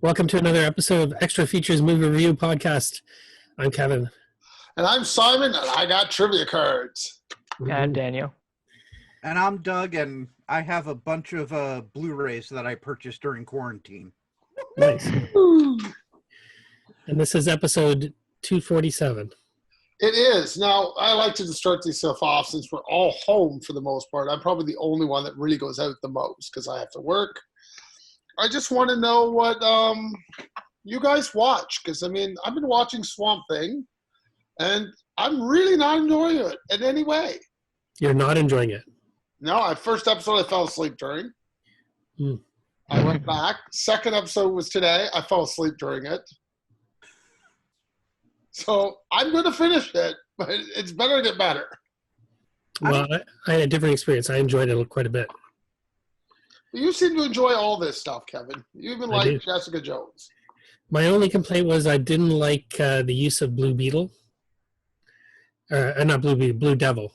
Welcome to another episode of Extra Features Movie Review Podcast. I'm Kevin. And I'm Simon, and I got trivia cards. And Daniel. And I'm Doug, and I have a bunch of Blu-rays that I purchased during quarantine. Nice. And this is episode 247. It is. Now, I like to start these stuff off since we're all home for the most part. I'm probably the only one that really goes out the most because I have to work. I just want to know what you guys watch because, I've been watching Swamp Thing, and I'm really not enjoying it in any way. You're not enjoying it? No, first episode I fell asleep during. I went back. Second episode was today. I fell asleep during it. So I'm going to finish it, but it's better to get better. Well, I had a different experience. I enjoyed it quite a bit. You seem to enjoy all this stuff, Kevin. You even like Jessica Jones. My only complaint was I didn't like the use of Blue Beetle. Not Blue Beetle, Blue Devil.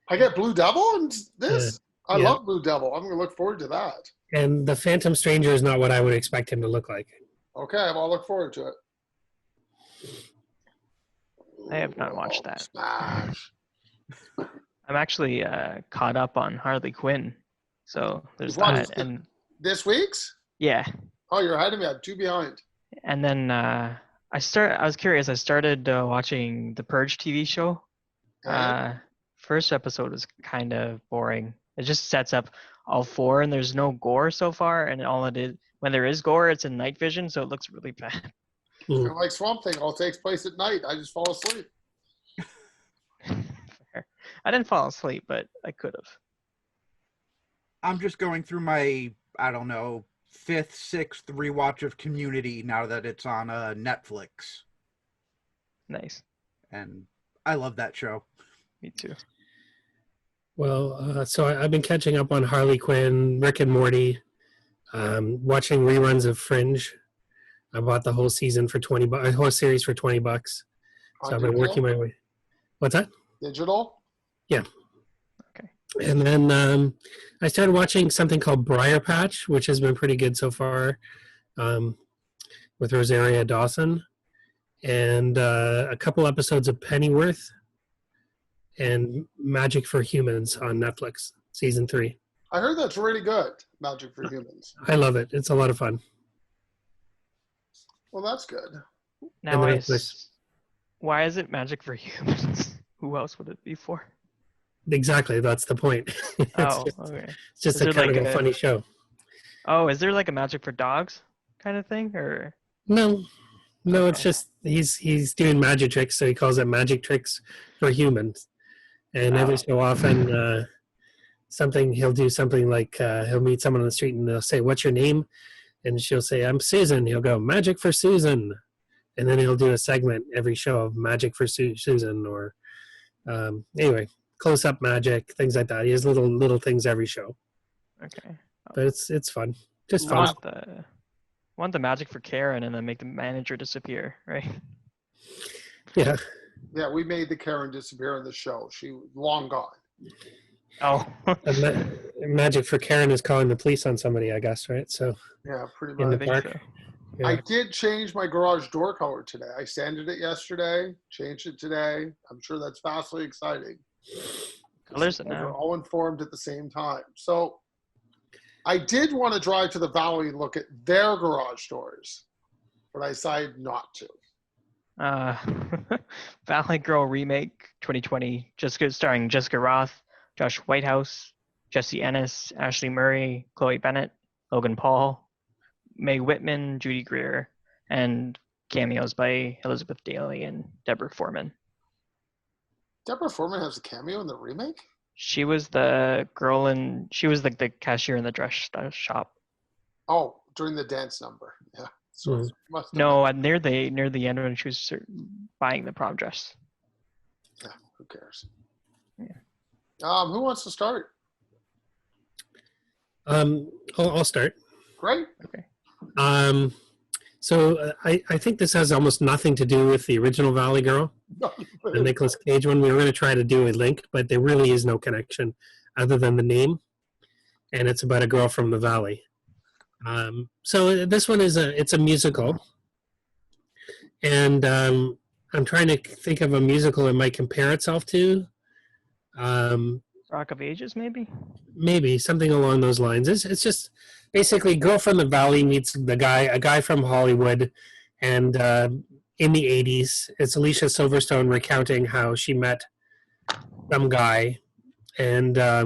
I get Blue Devil in this? I Yeah. love Blue Devil. I'm going to look forward to that. And the Phantom Stranger is not what I would expect him to look like. Okay, well, I'll look forward to it. I have not watched that. Smash. I'm actually caught up on Harley Quinn. So there's You've watched that. And This week's? yeah. Oh, you're ahead of me. I'm 2 behind. And then I was curious. I started watching the Purge TV show. And First episode was kind of boring. It just sets up all four, and there's no gore so far. And all it is, when there is gore, it's in night vision, so it looks really bad. I like Swamp Thing. It all takes place at night. I just fall asleep. Fair. I didn't fall asleep, but I could have. I'm just going through my, fifth, sixth rewatch of Community now that it's on Netflix. Nice. And I love that show. Me too. Well, so I've been catching up on Harley Quinn, Rick and Morty, watching reruns of Fringe. I bought the whole season for $20, a whole series for $20. So I've been working my way. What's that? Digital? Yeah. Okay. And then I started watching something called Briar Patch, which has been pretty good so far, with Rosaria Dawson, and a couple episodes of Pennyworth and Magic for Humans on Netflix, season 3. I heard that's really good, Magic for Humans. I love it. It's a lot of fun. Well, that's good. Now, And then why is it Magic for Humans? Who else would it be for? Exactly, that's the point. Oh, it's okay. just Is a there kind like of a funny show. Oh, is there like a Magic for Dogs kind of thing, or? No, it's just he's doing magic tricks, so he calls it Magic Tricks for Humans. And every so often, he'll do something like he'll meet someone on the street and they'll say, "What's your name?" And she'll say, "I'm Susan." He'll go, "Magic for Susan," and then he'll do a segment every show of Magic for Susan, or anyway, close-up magic, things like that. He has little things every show. Okay. But it's fun, just I fun. want the Magic for Karen and then make the manager disappear, right? Yeah. Yeah, we made the Karen disappear on the show. She was long gone. Oh. Magic for Karen is calling the police on somebody, I guess, right? So Yeah, pretty in the much. park. so. Yeah. I did change my garage door color today. I sanded it yesterday, changed it today. I'm sure that's vastly exciting. Colors it We're now. all informed at the same time. So I did want to drive to the Valley and look at their garage doors, but I decided not to. Valley Girl remake 2020, starring Jessica Roth, Josh Whitehouse, Jesse Ennis, Ashley Murray, Chloe Bennett, Logan Paul, Mae Whitman, Judy Greer, and cameos by Elizabeth Daly and Deborah Foreman. Deborah Foreman has a cameo in the remake? She was the girl she was like the cashier in the dress shop. Oh, during the dance number. Yeah. So Mhm. must have No, been. near the end when she was buying the prom dress. Yeah, who cares? Yeah. Who wants to start? I'll start. Great. Okay. So I think this has almost nothing to do with the original Valley Girl, the Nicolas Cage one. We were going to try to do a link, but there really is no connection other than the name, and it's about a girl from the Valley. So this one it's a musical, and I'm trying to think of a musical it might compare itself to. Rock of Ages, maybe. Maybe something along those lines. It's just basically Girl from the Valley meets a guy from Hollywood, and in the '80s, it's Alicia Silverstone recounting how she met some guy, and I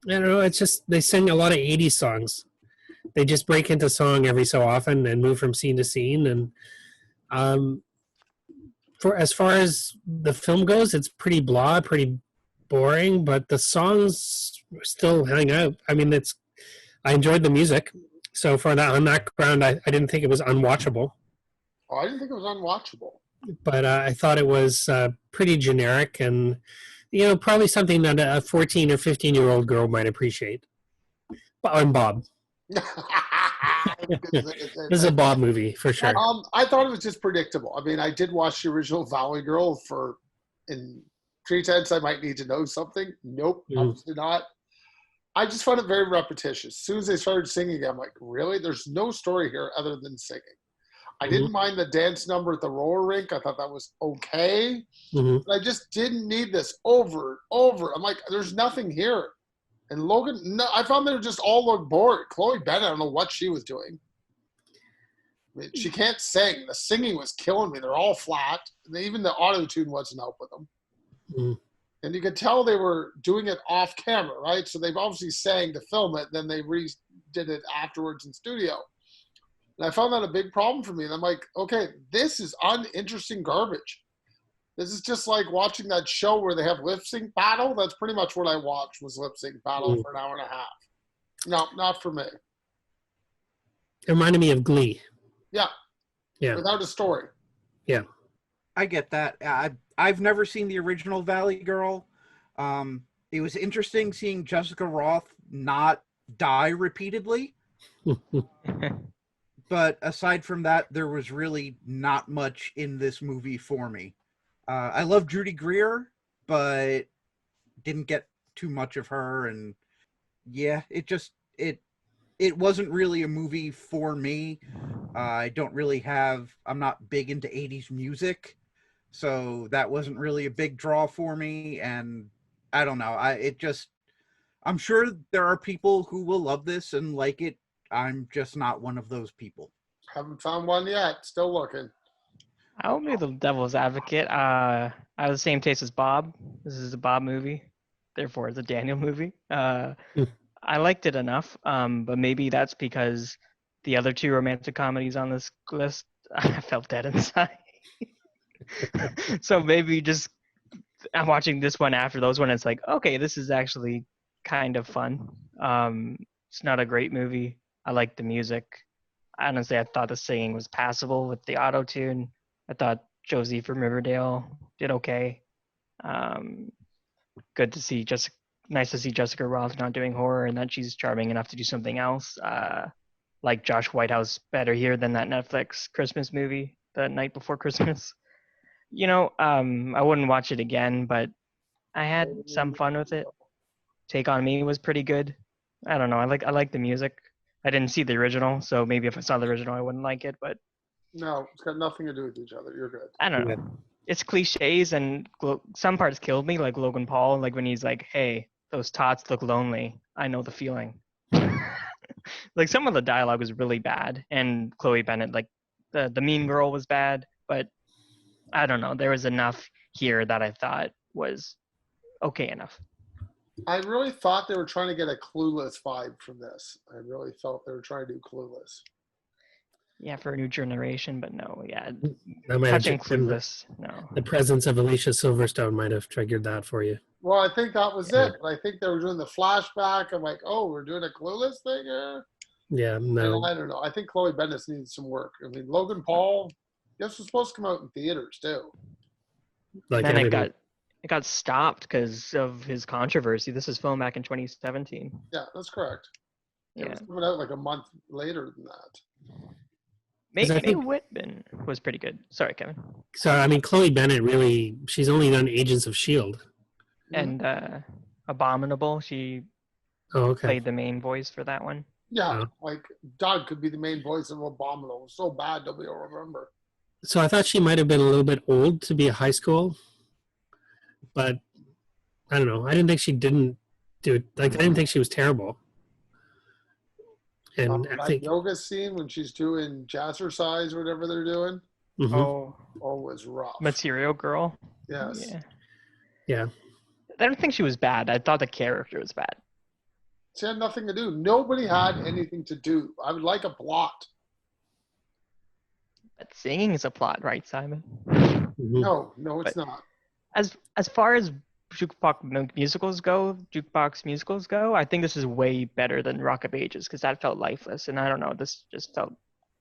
don't know. It's just they sing a lot of '80s songs. They just break into song every so often and move from scene to scene, and for as far as the film goes, it's pretty blah, pretty boring, but the songs still hang out. I mean, I enjoyed the music, so for that on that ground, I didn't think it was unwatchable. Oh, I didn't think it was unwatchable. But I thought it was pretty generic, and probably something that a 14 or 15-year-old girl might appreciate. I'm Bob. This is a Bob movie for sure. I thought it was just predictable. I mean, I did watch the original Valley Girl in pretense I might need to know something. Nope, obviously not. I just found it very repetitious. As soon as they started singing, I'm like, really? There's no story here other than singing. I didn't mind the dance number at the roller rink. I thought that was okay. But I just didn't need this over and over. I'm like, there's nothing here. And Logan, no, I found they just all looked bored. Chloe Bennett, I don't know what she was doing. I mean, she can't sing. The singing was killing me. They're all flat. And even the auto-tune wasn't help with them. And you could tell they were doing it off camera, right? So they've obviously sang to film it, then they did it afterwards in studio. And I found that a big problem for me. And I'm like, okay, this is uninteresting garbage. This is just like watching that show where they have lip sync battle. That's pretty much what I watched was lip sync battle for an hour and a half. No, not for me. It reminded me of Glee. Yeah. Yeah. Without a story. Yeah. I get that. I've never seen the original Valley Girl. It was interesting seeing Jessica Roth not die repeatedly. But aside from that, there was really not much in this movie for me. I love Judy Greer, but didn't get too much of her. And yeah, it wasn't really a movie for me. I'm not big into 80s music. So that wasn't really a big draw for me. And I don't know. I'm sure there are people who will love this and like it. I'm just not one of those people. Haven't found one yet. Still looking. I'll be the devil's advocate. I have the same taste as Bob. This is a Bob movie. Therefore, it's a Daniel movie. I liked it enough, but maybe that's because the other two romantic comedies on this list, I felt dead inside. So maybe just I'm watching this one after those one. It's like, okay, this is actually kind of fun. It's not a great movie. I like the music. Honestly, I thought the singing was passable with the auto-tune. I thought Josie from Riverdale did okay. Good to see nice to see Jessica Roth not doing horror and that she's charming enough to do something else. Like Josh Whitehouse better here than that Netflix Christmas movie, The Night Before Christmas. I wouldn't watch it again, but I had some fun with it. Take on Me was pretty good. I don't know. I like the music. I didn't see the original, so maybe if I saw the original, I wouldn't like it. But no, it's got nothing to do with each other. You're good. I don't know. It's cliches, and some parts killed me, like Logan Paul, like when he's like, "Hey, those tots look lonely. I know the feeling." Like some of the dialogue was really bad, and Chloe Bennett, like the mean girl, was bad. But I don't know. There was enough here that I thought was okay enough. I really thought they were trying to get a Clueless vibe from this. I really felt they were trying to do Clueless. Yeah, for a new generation, but no, yeah. Touching Clueless, no. The presence of Alicia Silverstone might have triggered that for you. Well, I think that was it. I think they were doing the flashback. I'm like, oh, we're doing a Clueless thing here? Yeah, no. I don't know. I think Chloe Bennett needs some work. I mean, Logan Paul, this was supposed to come out in theaters, too. Like then it got stopped because of his controversy. This was filmed back in 2017. Yeah, that's correct. Yeah. It was coming out like a month later than that. May Whitman was pretty good. Sorry, Kevin. So, I mean, Chloe Bennett really, she's only done Agents of S.H.I.E.L.D. And Abominable, she played the main voice for that one. Yeah, Oh. like Doug could be the main voice of Abominable. It was so bad nobody will remember. So I thought she might have been a little bit old to be a high school, but I don't know. I didn't think she didn't do it. Like I didn't think she was terrible. And I That think yoga scene when she's doing jazzercise or whatever they're doing, mhm, Oh, oh, it was rough. Material Girl. Yes. Yeah. yeah. I don't think she was bad. I thought the character was bad. She had nothing to do. Nobody had anything to do. I would like a plot. But singing is a plot, right, Simon? Mhm. No, it's not. As far as jukebox musicals go, I think this is way better than Rock of Ages because that felt lifeless, and I don't know, this just felt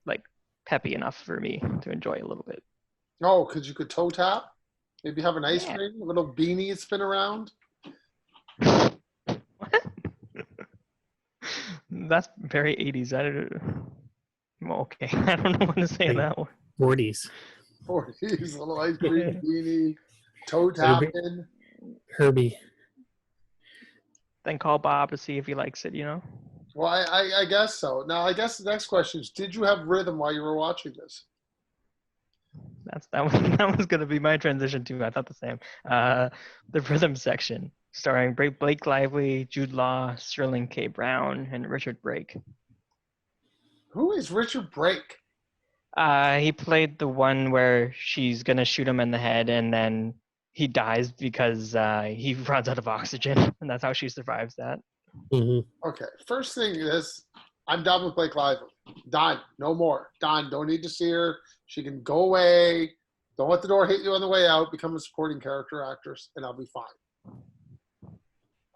like peppy enough for me to enjoy a little bit. Oh, because you could toe tap? Maybe have an ice Yeah. cream, a little beanie spin around? What? That's very 80s. I don't. Well, okay, I don't know what to say on that one. 40s. 40s, little ice cream beanie, toe Herbie. tapping. Herbie. Then call Bob to see if he likes it. Well, I guess so. Now, I guess the next question is, did you have rhythm while you were watching this? That was gonna be my transition too. I thought the same. The rhythm section, starring Blake Lively, Jude Law, Sterling K. Brown, and Richard Brake. Who is Richard Brake? He played the one where she's gonna shoot him in the head, and then he dies because he runs out of oxygen, and that's how she survives that. Hmm. Okay, first thing is, I'm done with Blake Lively. Done. No more. Done. Don't need to see her. She can go away. Don't let the door hit you on the way out. Become a supporting character actress, and I'll be fine.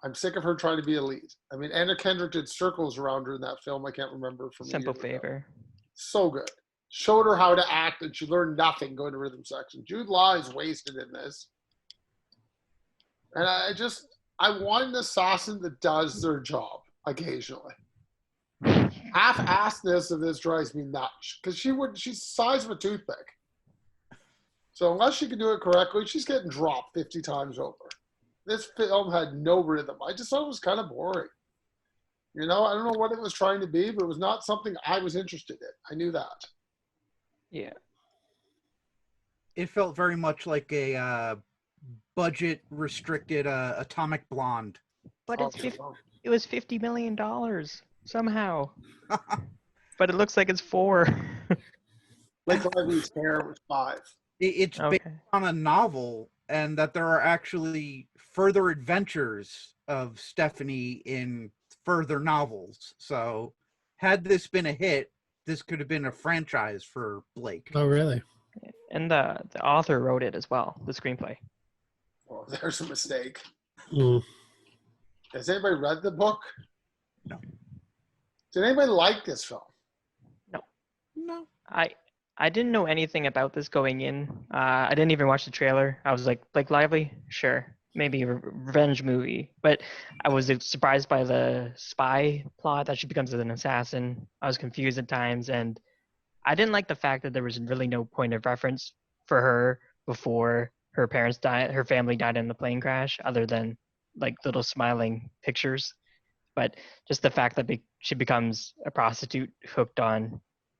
I'm sick of her trying to be a lead. I mean, Anna Kendrick did circles around her in that film. I can't remember from Simple years ago. Favor. So good. Showed her how to act, and she learned nothing going to rhythm section. Jude Law is wasted in this. And I want an assassin that does their job occasionally. Half-assedness of this drives me nuts because she's the size of a toothpick. So unless she can do it correctly, she's getting dropped 50 times over. This film had no rhythm. I just thought it was kind of boring. I don't know what it was trying to be, but it was not something I was interested in. I knew that. Yeah. It felt very much like a budget restricted Atomic Blonde. But Oh, it was $50 million somehow. But it looks like it's 4. Blake Lively's hair was 5. It's Okay. based on a novel, and that there are actually further adventures of Stephanie in further novels. So, had this been a hit, this could have been a franchise for Blake. Oh, really? And the author wrote it as well, the screenplay. Oh, there's a mistake. Mm. Has anybody read the book? No. Did anybody like this film? No. I didn't know anything about this going in. I didn't even watch the trailer. I was like Lively? Sure. Maybe a revenge movie. But I was surprised by the spy plot that she becomes an assassin. I was confused at times. And I didn't like the fact that there was really no point of reference for her before her parents died, her family died in the plane crash, other than like little smiling pictures. But just the fact that she becomes a prostitute hooked on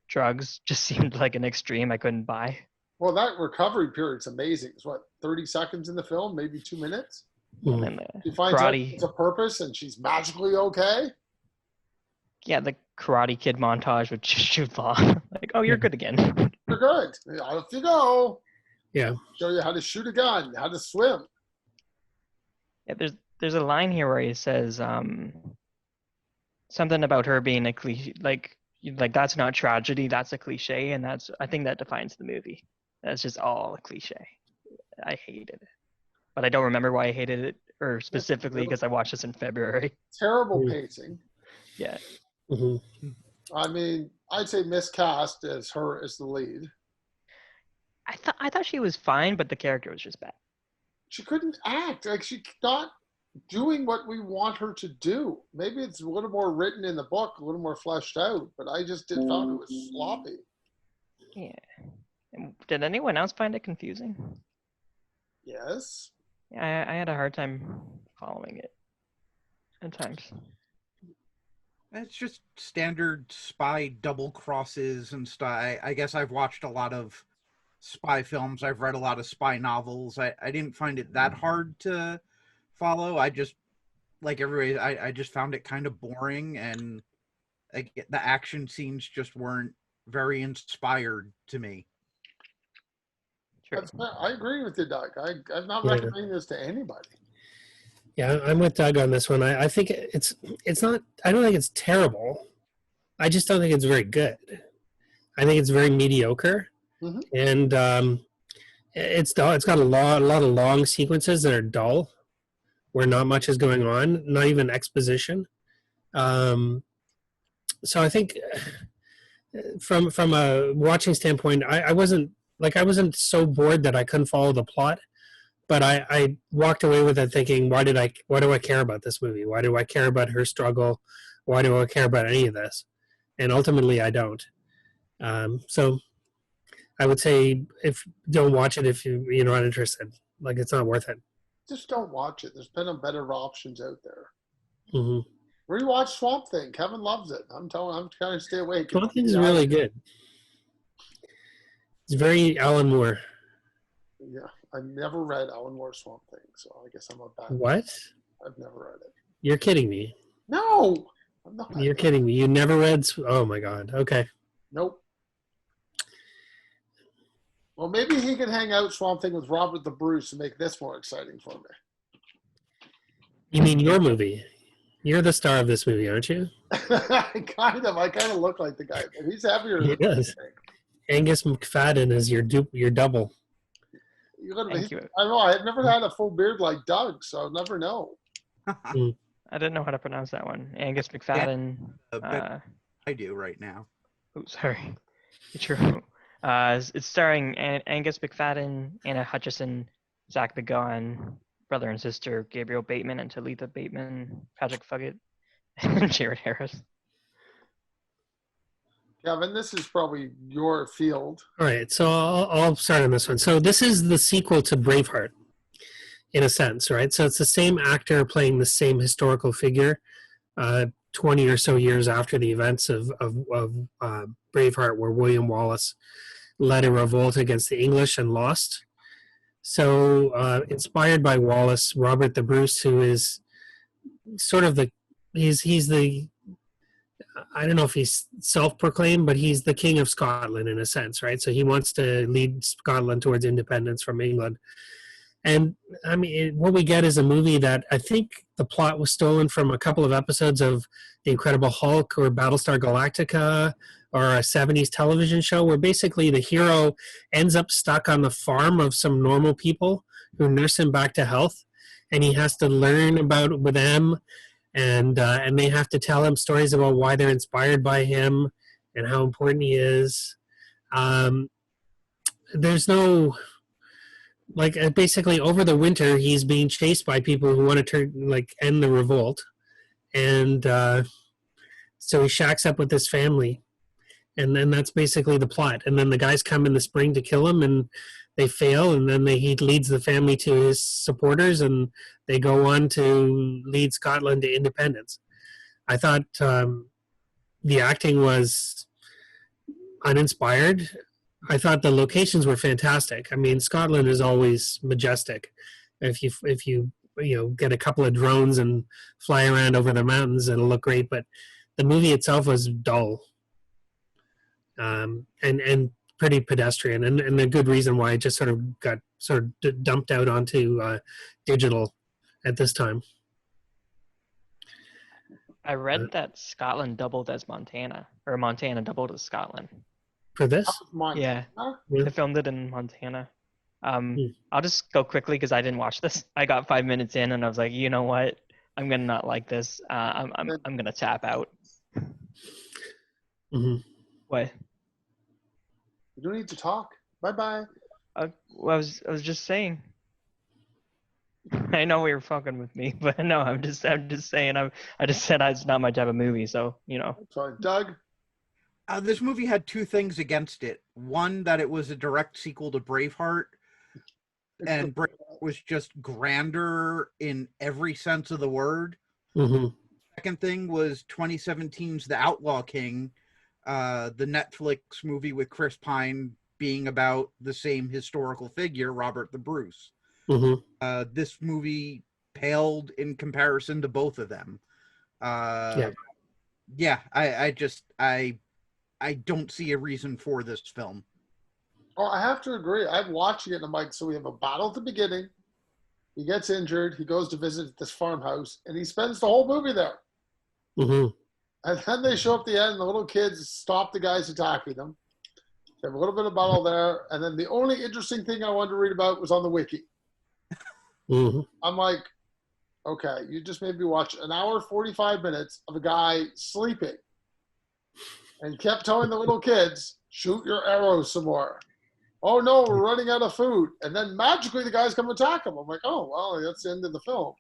drugs just seemed like an extreme I couldn't buy. Well, that recovery period's amazing. It's 30 seconds in the film, maybe 2 minutes. And then She the finds out karate, it's a purpose and she's magically okay. yeah, the Karate Kid montage with Jude Law. Like, oh, you're good again. You're good. Off you go. Yeah. Show you how to shoot a gun, how to swim. Yeah, there's a line here where he says something about her being a cliche, like that's not tragedy, that's a cliche, and I think that defines the movie. That's just all a cliche. I hated it, but I don't remember why I hated it, or specifically because I watched this in February. Terrible Mm. pacing. Yeah. Mm-hmm. I mean, I'd say miscast as her as the lead. I thought she was fine, but the character was just bad. She couldn't act. Like, she's not doing what we want her to do. Maybe it's a little more written in the book, a little more fleshed out, but I just found it was sloppy. Yeah. And did anyone else find it confusing? Yes. Yeah, I had a hard time following it at times. It's just standard spy double crosses and stuff. I guess I've watched a lot of spy films. I've read a lot of spy novels. I didn't find it that hard to follow. I just, like everybody, I just found it kind of boring, and the action scenes just weren't very inspired to me. True. I agree with you, Doug. I'm not Yeah. recommending this to anybody. Yeah, I'm with Doug on this one. I think it's not. I don't think it's terrible. I just don't think it's very good. I think it's very mediocre, Mhm. and it's dull. It's got a lot of long sequences that are dull, where not much is going on, not even exposition. So I think from a watching standpoint, I wasn't so bored that I couldn't follow the plot, but I walked away with it thinking, why do I care about this movie? Why do I care about her struggle? Why do I care about any of this? And ultimately, I don't. So I would say don't watch it if you're not interested. Like, it's not worth it. Just don't watch it. There's been better options out there. Mm-hmm. Rewatch Swamp Thing. Kevin loves it. I'm trying to stay awake. Swamp Thing is really good. It's very Alan Moore. Yeah, I never read Alan Moore's Swamp Thing, so I guess I'm a bad. What? I've never read it. You're kidding me. No, I'm not. You're kidding me. You never read? Oh my God. Okay. Nope. Well, maybe he can hang out Swamp Thing with Robert the Bruce and make this more exciting for me. You mean your movie? You're the star of this movie, aren't you? I kind of look like the guy, but he's heavier. He does. Angus McFadden is your double. Thank you. I don't know. I've never had a full beard like Doug, so I'll never know. I didn't know how to pronounce that one. Angus McFadden. I do right now. Oh, sorry. True. It's starring Angus McFadden, Anna Hutchison, Zach Begon, brother and sister Gabriel Bateman and Talitha Bateman, Patrick Fugget, and Jared Harris. Kevin, this is probably your field. All right, so I'll start on this one. So this is the sequel to Braveheart, in a sense, right? So it's the same actor playing the same historical figure, 20 or so years after the events of Braveheart, where William Wallace led a revolt against the English and lost. So inspired by Wallace, Robert the Bruce, who is sort of he's the, I don't know if he's self-proclaimed, but he's the king of Scotland in a sense, right? So he wants to lead Scotland towards independence from England. And I mean, what we get is a movie that I think the plot was stolen from a couple of episodes of The Incredible Hulk or Battlestar Galactica or a 70s television show, where basically the hero ends up stuck on the farm of some normal people who nurse him back to health, and he has to learn about with them, and they have to tell him stories about why they're inspired by him and how important he is. There's no, like, basically over the winter he's being chased by people who want to end the revolt, and so he shacks up with his family, and then that's basically the plot. And then the guys come in the spring to kill him, and they fail, and then he leads the family to his supporters, and they go on to lead Scotland to independence. I thought the acting was uninspired. I thought the locations were fantastic. I mean, Scotland is always majestic. If you get a couple of drones and fly around over the mountains, it'll look great. But the movie itself was dull, and pretty pedestrian, and a good reason why it just sort of got dumped out onto digital at this time. I read that Scotland doubled as Montana, or Montana doubled as Scotland. For this? Yeah, they filmed it in Montana. I'll just go quickly because I didn't watch this. I got 5 minutes in and I was like, you know what? I'm gonna not like this. I'm gonna tap out. Mm-hmm. What? You don't need to talk. Bye-bye. I was just saying. I know we were fucking with me, but no, I'm just saying. I just said it's not my type of movie, so That's fine. Doug. This movie had two things against it. One, that it was a direct sequel to Braveheart, and Braveheart was just grander in every sense of the word. Mm-hmm. second thing was 2017's The Outlaw King, the Netflix movie with Chris Pine being about the same historical figure, Robert the Bruce. This movie paled in comparison to both of them. Yeah, I don't see a reason for this film. Oh, I have to agree. I'm watching it and I'm like, so we have a battle at the beginning. He gets injured. He goes to visit this farmhouse and he spends the whole movie there. And then they show up at the end and the little kids stop the guys attacking them. They have a little bit of battle there. And then the only interesting thing I wanted to read about was on the wiki. I'm like, okay, you just made me watch an hour, 45 minutes of a guy sleeping and kept telling the little kids, shoot your arrows some more. Oh no, we're running out of food. And then magically the guys come attack him. I'm like, oh, well, that's the end of the film.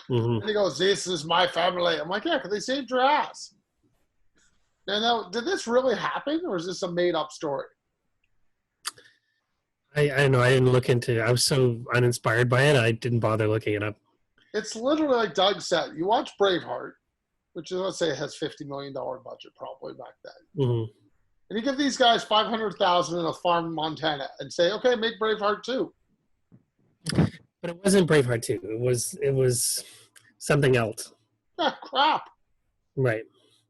And he goes, this is my family. I'm like, yeah, because they saved your ass. Now, did this really happen or is this a made up story? I know. I didn't look into it. I was so uninspired by it, I didn't bother looking it up. It's literally like Doug said. You watch Braveheart, which is, let's say, it has $50 million budget probably back then. And you give these guys $500,000 in a farm in Montana and say, okay, make Braveheart 2. But it wasn't Braveheart 2. It was something else. Yeah, crap. Right.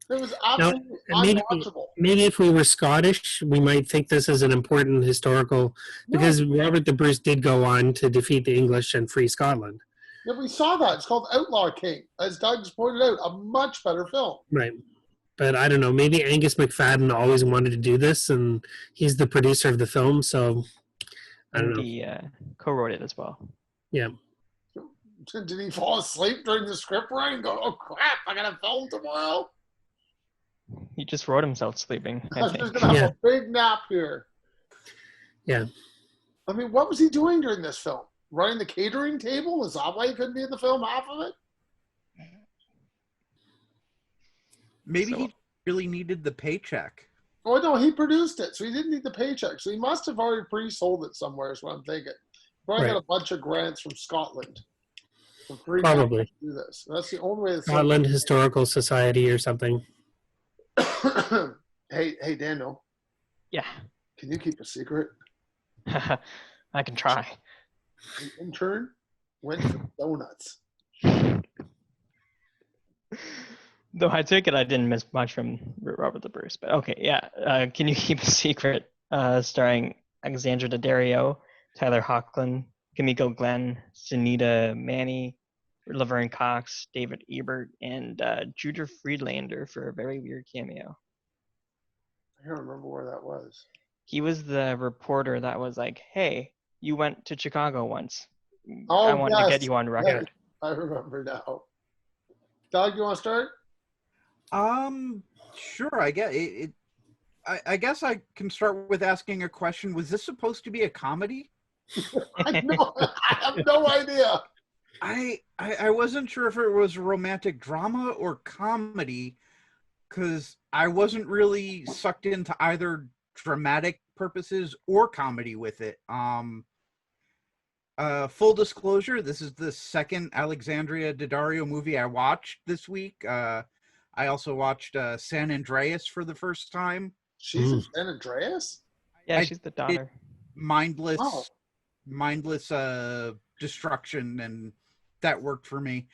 It was absolutely unwatchable. Maybe if we were Scottish, we might think this is an important historical, because Robert the Bruce did go on to defeat the English and free Scotland. Yeah, we saw that. It's called Outlaw King. As Doug's pointed out, a much better film. Right. But I don't know, maybe Angus McFadden always wanted to do this, and he's the producer of the film, so I don't know. He co-wrote it as well. Yeah. Did he fall asleep during the script writing and go, oh crap, I got to film tomorrow? He just wrote himself sleeping, I I'm think. just going to have a big nap here. Yeah. I mean, what was he doing during this film? Running the catering table? Is that why he couldn't be in the film, half of it? Maybe he really needed the paycheck. Oh, no, he produced it, so he didn't need the paycheck. So he must have already pre-sold it somewhere is what I'm thinking. Probably got a bunch of grants from Scotland. For free. Probably. To do this. That's the only way. Scotland Historical Society or something. Hey, Daniel. Yeah. Can you keep a secret? I can try. The intern went for donuts. Though I take it I didn't miss much from Robert the Bruce, but okay, yeah. Can You Keep a Secret? Starring Alexandra Daddario, Tyler Hoechlin, Kimiko Glenn, Sunita Manny, Laverne Cox, David Ebert, and Judah Friedlander for a very weird cameo. I can't remember where that was. He was the reporter that was like, hey, you went to Chicago once. Oh, I wanted to get you on record. I remember now. Doug, you want to start? Sure. I guess I can start with asking a question. Was this supposed to be a comedy? I have no idea. I wasn't sure if it was romantic drama or comedy, because I wasn't really sucked into either dramatic purposes or comedy with it. Full disclosure, this is the second Alexandria Daddario movie I watched this week. I also watched San Andreas for the first time. She's in San Andreas? Yeah, she's the daughter. Mindless destruction, and that worked for me.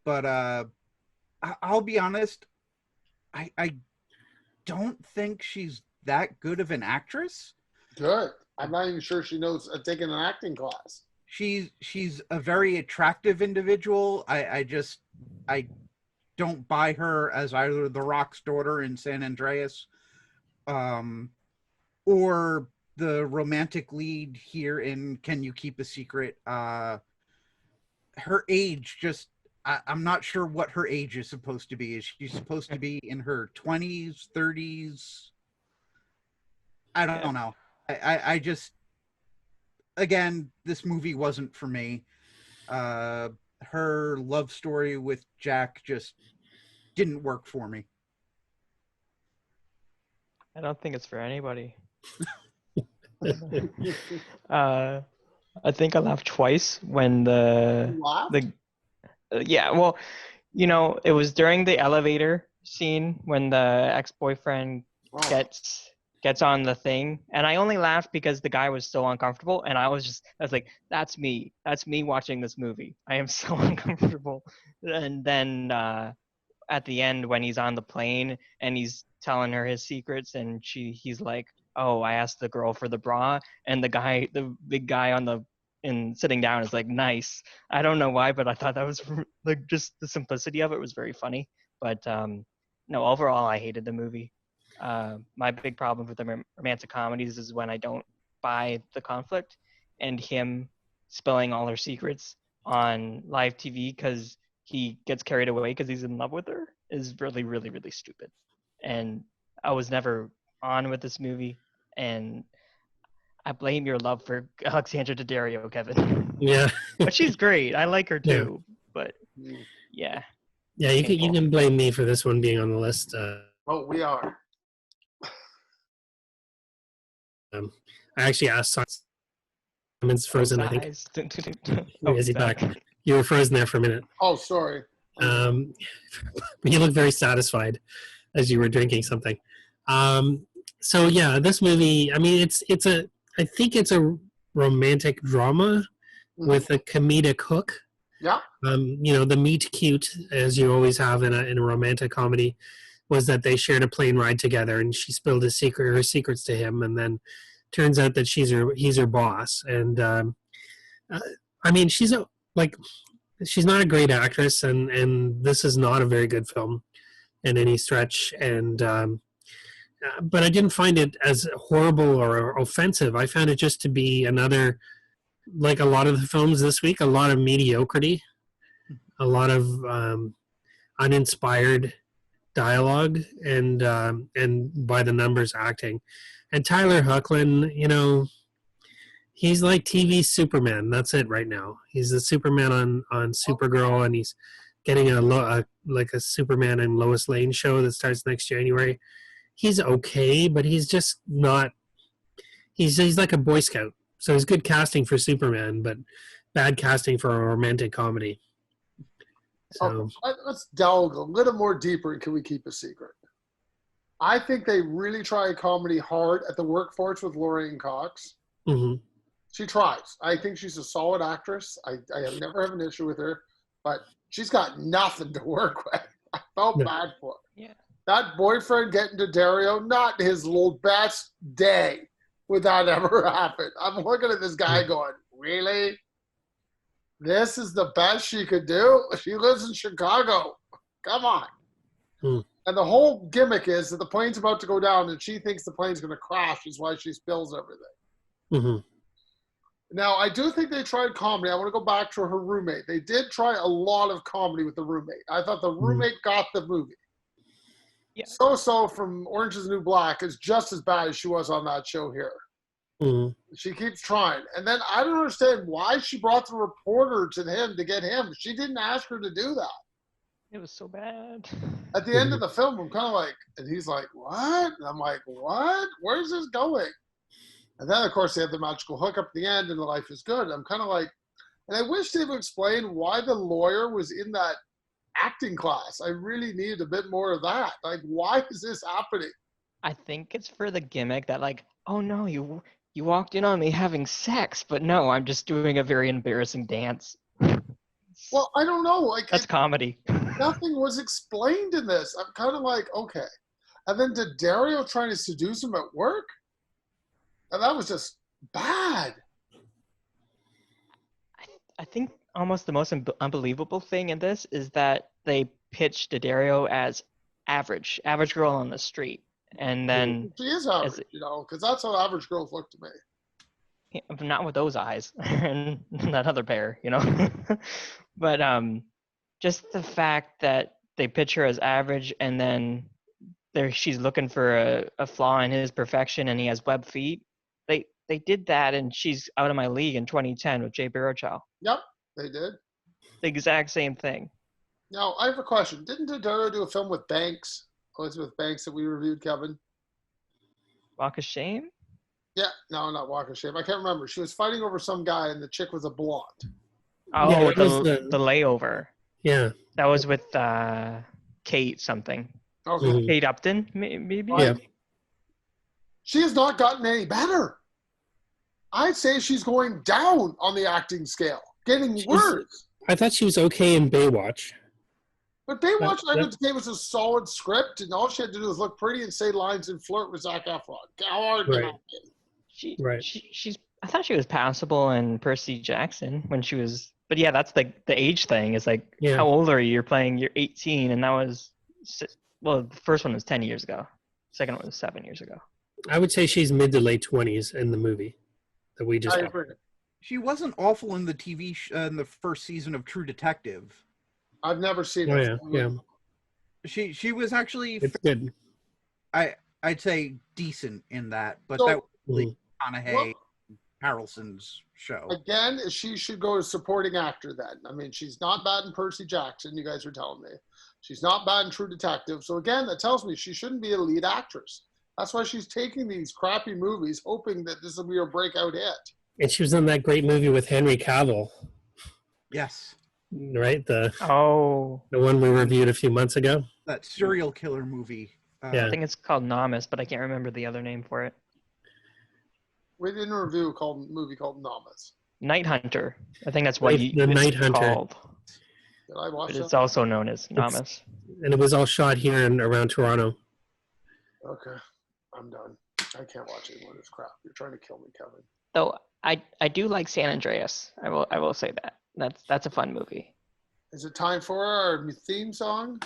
But I'll be honest, I don't think she's that good of an actress. Good. I'm not even sure she knows taking an acting class. She's a very attractive individual. I don't buy her as either the Rock's daughter in San Andreas, or the romantic lead here in Can You Keep a Secret. Her age, I'm not sure what her age is supposed to be. Is she supposed to be in her 20s, 30s? I don't know. I just, again, this movie wasn't for me. Her love story with Jack just didn't work for me. I don't think it's for anybody. I think I laughed twice when yeah, well, You know, it was during the elevator scene when the ex-boyfriend Oh. gets on the thing, and I only laughed because the guy was so uncomfortable, and I was like, that's me watching this movie. I am so uncomfortable. And then at the end when he's on the plane and he's telling her his secrets, and he's like, oh, I asked the girl for the bra, and the big guy on the in sitting down is like, nice. I don't know why, but I thought that was like, just the simplicity of it was very funny. But no, overall I hated the movie. My big problem with the romantic comedies is when I don't buy the conflict, and him spilling all her secrets on live TV because he gets carried away because he's in love with her is really, really, really stupid. And I was never on with this movie, and I blame your love for Alexandra Daddario, Kevin. Yeah. But she's great. I like her Yeah. too. But yeah. Yeah, you Painful. can blame me for this one being on the list. Oh, we are. I actually asked Simon's frozen, I think. Eyes. Oh, is he back? You were frozen there for a minute. Oh, sorry. You look very satisfied as you were drinking something. So yeah, this movie, I mean, I think it's a romantic drama with a comedic hook. Yeah. You know, the meet cute, as you always have in a romantic comedy, was that they shared a plane ride together, and she spilled her secrets to him, and then turns out that he's her boss. And I mean, she's not a great actress, and this is not a very good film in any stretch. And but I didn't find it as horrible or offensive. I found it just to be another, like a lot of the films this week, a lot of mediocrity, a lot of uninspired dialogue, and by the numbers acting. And Tyler Hoechlin, you know, he's like TV Superman. That's it right now. He's the Superman on Supergirl, and he's getting like a Superman and Lois Lane show that starts next January. He's okay, but he's just not. He's like a Boy Scout. So he's good casting for Superman, but bad casting for a romantic comedy. So let's delve a little more deeper, and can we keep a secret? I think they really try comedy hard at the Workforce with Lorraine Cox. Mm-hmm. She tries. I think she's a solid actress. I have never have an issue with her, but she's got nothing to work with. I felt bad for her. Yeah. That boyfriend getting to Dario, not his little best day would that ever happen. I'm looking at this guy going, really? This is the best she could do? She lives in Chicago. Come on. And the whole gimmick is that the plane's about to go down and she thinks the plane's going to crash is why she spills everything. Now, I do think they tried comedy. I want to go back to her roommate. They did try a lot of comedy with the roommate. I thought the roommate got the movie. Yeah. So from Orange is the New Black is just as bad as she was on that show here. She keeps trying. And then I don't understand why she brought the reporter to him to get him. She didn't ask her to do that. It was so bad. At the end of the film, I'm kind of like, and he's like, what? And I'm like, what? Where's this going? And then, of course, they have the magical hook up at the end and the life is good. I'm kind of like, and I wish they would explain why the lawyer was in that acting class. I really need a bit more of that. Like, why is this happening? I think it's for the gimmick that, like, oh no, you walked in on me having sex, but no, I'm just doing a very embarrassing dance. Well, I don't know. Like, that's comedy. Nothing was explained in this. I'm kind of like, okay. And then did Dario trying to seduce him at work? And that was just bad. I think almost the most unbelievable thing in this is that they pitched Dario as average girl on the street. And then she is average, you know, because that's how average girls look to me. Not with those eyes and that other pair, you know. But just the fact that they pitch her as average, and then she's looking for a flaw in his perfection, and he has web feet. They did that, and She's Out of My League in 2010 with Jay Baruchel. Yep, they did. The exact same thing. Now, I have a question. Didn't Dario do a film with Banks, Elizabeth Banks, that we reviewed, Kevin? Walk of Shame? Yeah, no, not Walk of Shame. I can't remember. She was fighting over some guy, and the chick was a blonde. Oh, yeah, the layover. Yeah. That was with Kate something. Okay. Mhm. Kate Upton, maybe. Yeah. She has not gotten any better. I'd say she's going down on the acting scale, getting She's- worse. I thought she was okay in Baywatch. But Baywatch, I that- would say, was a solid script, and all she had to do was look pretty and say lines and flirt with Zac Efron. How hard can Right. that be? Right. She's. I thought she was passable in Percy Jackson when she was. But yeah, that's the age thing. Is like, Yeah. how old are you? You're playing. You're 18, and that was. Well, the first one was 10 years ago. Second one was 7 years ago. I would say she's mid to late 20s in the movie that we just I saw. agree. She wasn't awful in the TV in the first season of True Detective. I've never seen Oh, it. yeah. She was actually It's good. I'd say decent in that, but So- that was really Mhm. McConaughey, Harrelson's show. Again, she should go as supporting actor then. I mean, she's not bad in Percy Jackson, you guys were telling me. She's not bad in True Detective. So again, that tells me she shouldn't be a lead actress. That's why she's taking these crappy movies, hoping that this will be her breakout hit. And she was in that great movie with Henry Cavill, Yes, right? The Oh, one we reviewed a few months ago. that serial killer movie. Yeah. I think it's called Namus, but I can't remember the other name for it. We did a review called movie called Namas. Night Hunter. I think that's what The it's Night Hunter. called. Did I watch But that? it's also known as Namus. And it was all shot here and around Toronto. Okay, I'm done. I can't watch any more of this crap. You're trying to kill me, Kevin. Though I do like San Andreas. I will say that. That's a fun movie. Is it time for our theme song?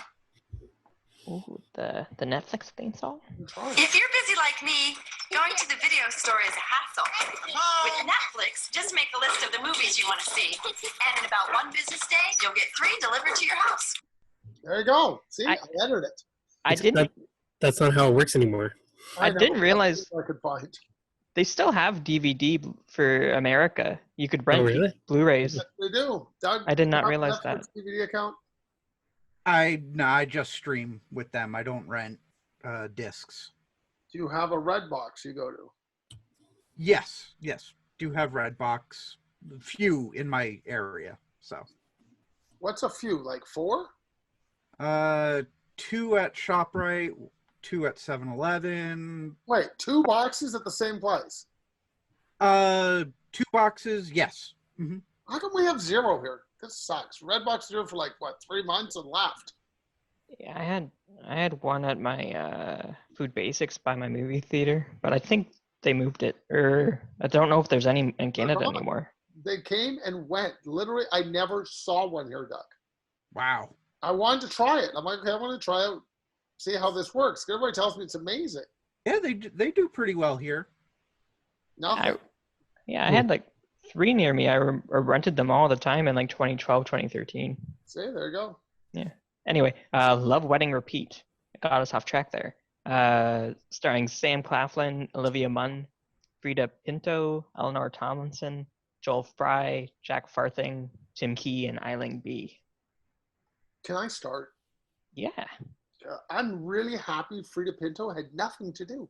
Ooh, the Netflix theme song. I'm trying. If you're busy like me, going to the video store is a hassle. With Netflix, just make a list of the movies you want to see. And in about one business day, you'll get 3 delivered to your house. There you go. See, I I- entered it. I It's- didn't. That's not how it works anymore. I know. didn't realize- That's what I could find. They still have DVD for America. You could rent really? Blu-rays. Yes, they do. Doug, I did not you have a realize Netflix that. DVD account? I just stream with them. I don't rent discs. Do you have a red box you go to? Yes, do have Redbox. Few in my area. So, What's a few? Like 4? 2 at ShopRite, 2 at 7-Eleven. Wait, 2 boxes at the same place? 2 boxes. Yes. Hmm. How come we have 0 here? This sucks. Redbox 0 for like, what, 3 months and left? Yeah, I had one at my Food Basics by my movie theater, but I think they moved it. Or I don't know if there's any in Canada gone. anymore. They came and went. Literally, I never saw one here, Doug. Wow. I wanted to try it. I'm like, okay, I want to try out, see how this works. Everybody tells me it's amazing. Yeah, they do pretty well here. Nothing. I had like 3 near me. I rented them all the time in like 2012, 2013. See, there you go. Anyway, Love, Wedding, Repeat. It got us off track there. Starring Sam Claflin, Olivia Munn, Frida Pinto, Eleanor Tomlinson, Joel Fry, Jack Farthing, Tim Key, and Eiling B. Can I start? Yeah. I'm really happy Frida Pinto had nothing to do.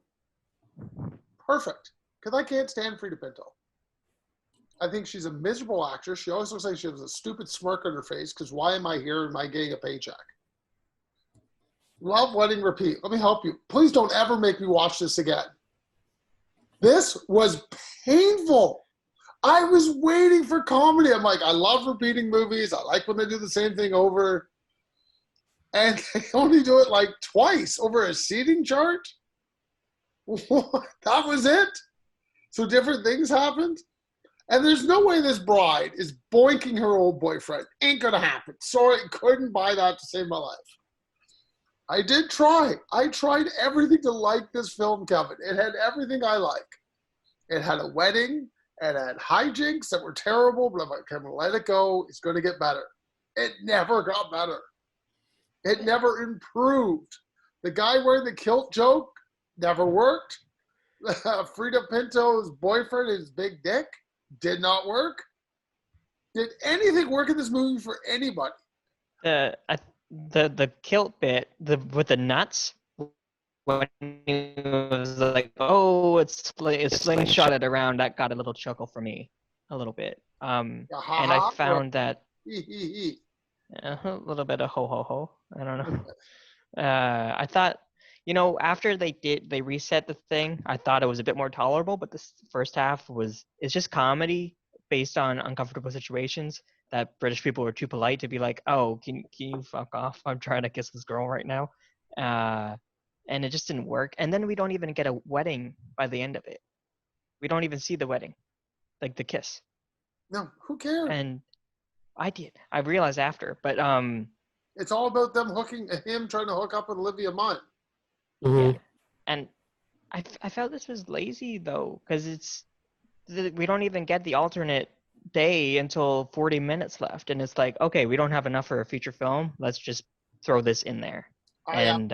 Perfect. Because I can't stand Frida Pinto. I think she's a miserable actress. She always looks like she has a stupid smirk on her face because why am I here? Am I getting a paycheck? Love, Wedding, Repeat. Let me help you. Please don't ever make me watch this again. This was painful. I was waiting for comedy. I'm like, I love repeating movies. I like when they do the same thing over. And they only do it like twice over a seating chart. That was it? So different things happened? And there's no way this bride is boinking her old boyfriend. Ain't gonna happen. Sorry, couldn't buy that to save my life. I did try. I tried everything to like this film, Kevin. It had everything I like. It had a wedding. It had hijinks that were terrible, but I'm like, I'm gonna let it go. It's gonna get better. It never got better. It never improved. The guy wearing the kilt joke never worked. Frida Pinto's boyfriend, his big dick, did not work. Did anything work in this movie for anybody? The kilt bit, with the nuts, when he was like, "Oh, it's slingshotted around," that got a little chuckle for me, a little bit. And I found that A little bit of ho ho ho. I don't know. I thought, after they reset the thing, I thought it was a bit more tolerable. But this first half it's just comedy based on uncomfortable situations that British people were too polite to be like, oh, can you fuck off? I'm trying to kiss this girl right now, and it just didn't work. And then we don't even get a wedding by the end of it. We don't even see the wedding, like the kiss. No, who cares? And I did. I realized after, but It's all about him trying to hook up with Olivia Munn. Mhm. yeah. And I felt this was lazy though, because we don't even get the alternate day until 40 minutes left, and it's like, okay, we don't have enough for a feature film. Let's just throw this in there. And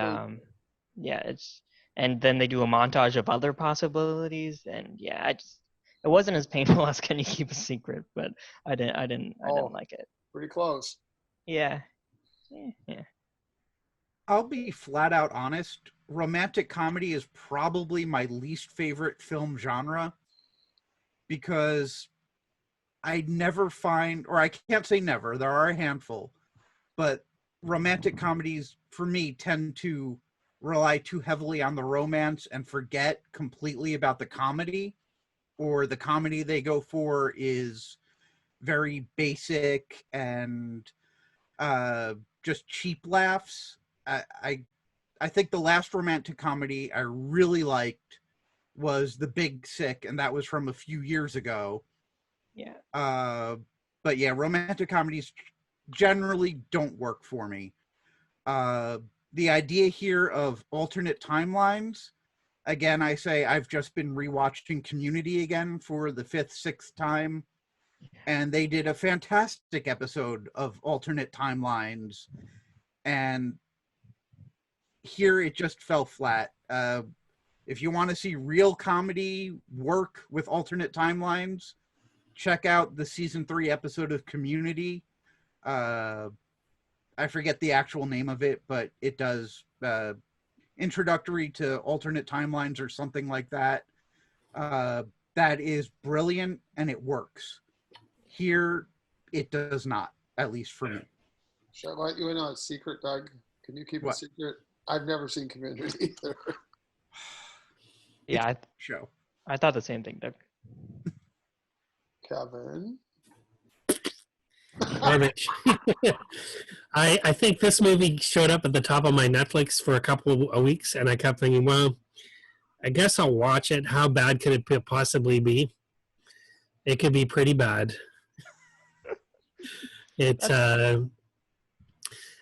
and then they do a montage of other possibilities, and it wasn't as painful as Can You Keep a Secret, but I didn't like it. Pretty close. Yeah. I'll be flat out honest. Romantic comedy is probably my least favorite film genre because I never find, or I can't say never, there are a handful, but romantic comedies for me tend to rely too heavily on the romance and forget completely about the comedy, or the comedy they go for is very basic and just cheap laughs. I think the last romantic comedy I really liked was The Big Sick, and that was from a few years ago. Yeah. But yeah, romantic comedies generally don't work for me. The idea here of alternate timelines, again, I say I've just been rewatching Community again for the 5th, 6th time, and they did a fantastic episode of alternate timelines, and here it just fell flat. If you want to see real comedy work with alternate timelines, check out the season 3 episode of Community. I forget the actual name of it, but it does introductory to alternate timelines or something like that. That is brilliant and it works. Here, it does not, at least for me. Should I let you in on a secret, Doug? Can you keep a secret? I've never seen Community either. Yeah, Show. I thought the same thing, Doug. Kevin? Garbage. I think this movie showed up at the top of my Netflix for a couple of weeks, and I kept thinking, well, I guess I'll watch it. How bad could it possibly be? It could be pretty bad. It's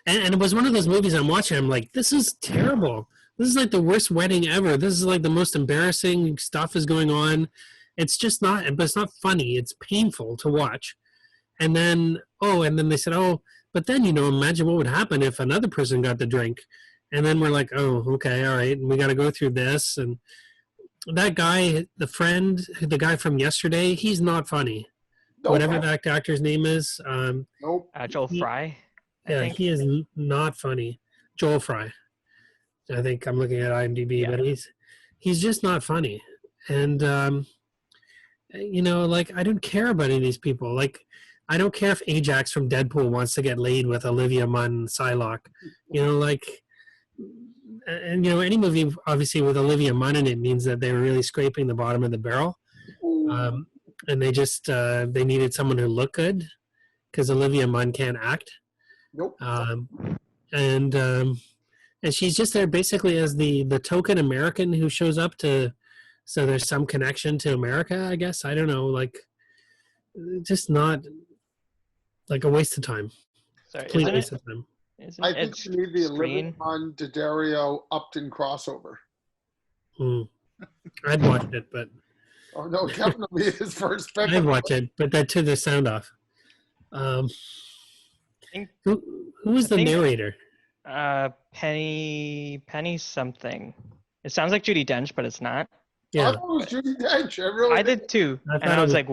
and it was one of those movies I'm watching. I'm like, this is terrible. This is like the worst wedding ever. This is like the most embarrassing stuff is going on. It's just not, but it's not funny. It's painful to watch. And then they said, but then, imagine what would happen if another person got the drink. And then we're like, oh, okay, all right. And we got to go through this. And that guy, the guy from yesterday, he's not funny. Nope. Whatever that actor's name is. Nope. Joel Fry. Yeah, he is not funny. Joel Fry. I think I'm looking at IMDb, but he's just not funny. And, I don't care about any of these people. Like, I don't care if Ajax from Deadpool wants to get laid with Olivia Munn Psylocke. Any movie obviously with Olivia Munn in it means that they were really scraping the bottom of the barrel. And they just they needed someone who looked good because Olivia Munn can't act. Nope. And she's just there basically as the token American who shows up so there's some connection to America, I guess. I don't know, like, just not, like, a waste of time. Sorry, complete waste of time. I think you need the Olivia Munn Daddario Upton crossover. I'd watch it, but... Oh, no, definitely his first pick. I'd watch it, but that took the sound off. Who was the narrator? Penny something. It sounds like Judi Dench, but it's not. Yeah. I thought it was Judi Dench. I did too. And I was like,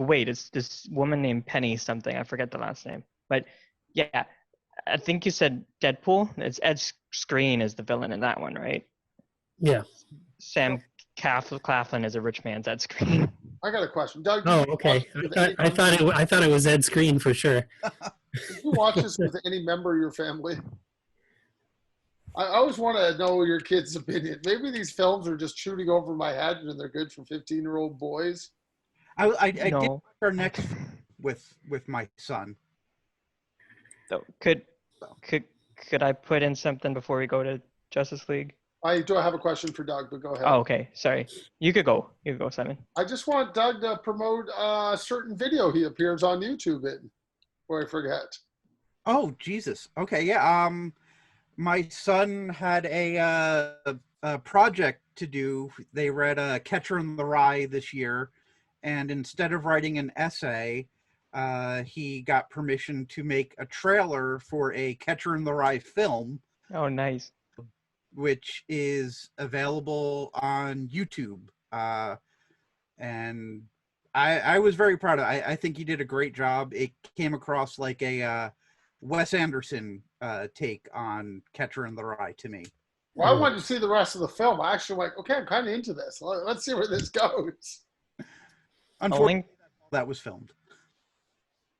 wait, it's this woman named Penny something. I forget the last name. But yeah, I think you said Deadpool. It's Ed Skrein is the villain in that one, right? Yeah. Sam Claflin is a rich man's Ed Skrein. I got a question, Doug. Oh, okay. I thought it was Ed Skrein for sure. Did you watch this with any member of your family? I always want to know your kids' opinion. Maybe these films are just shooting over my head and they're good for 15-year-old boys. I did No. our next with my son. So could I put in something before we go to Justice League? I have a question for Doug, but go ahead. Oh, okay. Sorry. You could go, Simon. I just want Doug to promote a certain video he appears on YouTube in, before I forget. Oh, Jesus. Okay, yeah. My son had a project to do. They read Catcher in the Rye this year, and instead of writing an essay, he got permission to make a trailer for a Catcher in the Rye film. Oh, nice. Which is available on YouTube. And I was very proud of it. I think he did a great job. It came across like a Wes Anderson take on Catcher in the Rye to me. Well, I wanted to see the rest of the film. I actually went, okay, I'm kind of into this. Let's see where this goes. Unfortunately, that was filmed.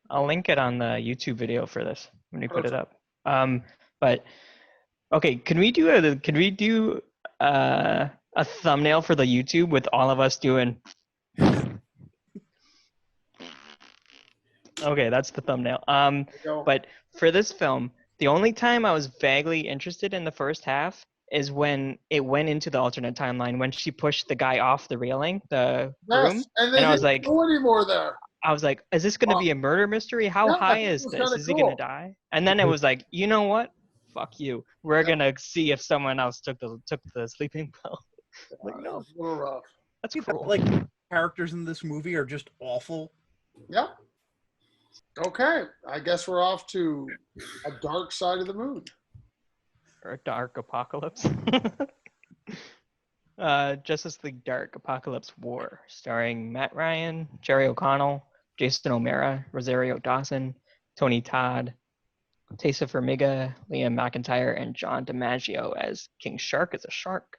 I'll link it on the YouTube video for this when we put it up. But okay, can we do a thumbnail for the YouTube with all of us doing? Okay, that's the thumbnail. But for this film, the only time I was vaguely interested in the first half is when it went into the alternate timeline, when she pushed the guy off the railing, the room, and I was like, no anymore there. I was like, is this going to be a murder mystery? How high is this? Is he going to die? And then it was like, you know what? Fuck you. We're going to see if someone else took the sleeping pill. Like, no. It's a little rough. That's cool. Like, characters in this movie are just awful. Yeah. Okay. I guess we're off to a dark side of the moon. Or a dark apocalypse. Justice League Dark Apokolips War, starring Matt Ryan, Jerry O'Connell, Jason O'Mara, Rosario Dawson, Tony Todd, Taysa Farmiga, Liam McIntyre, and John DiMaggio as King Shark is a shark.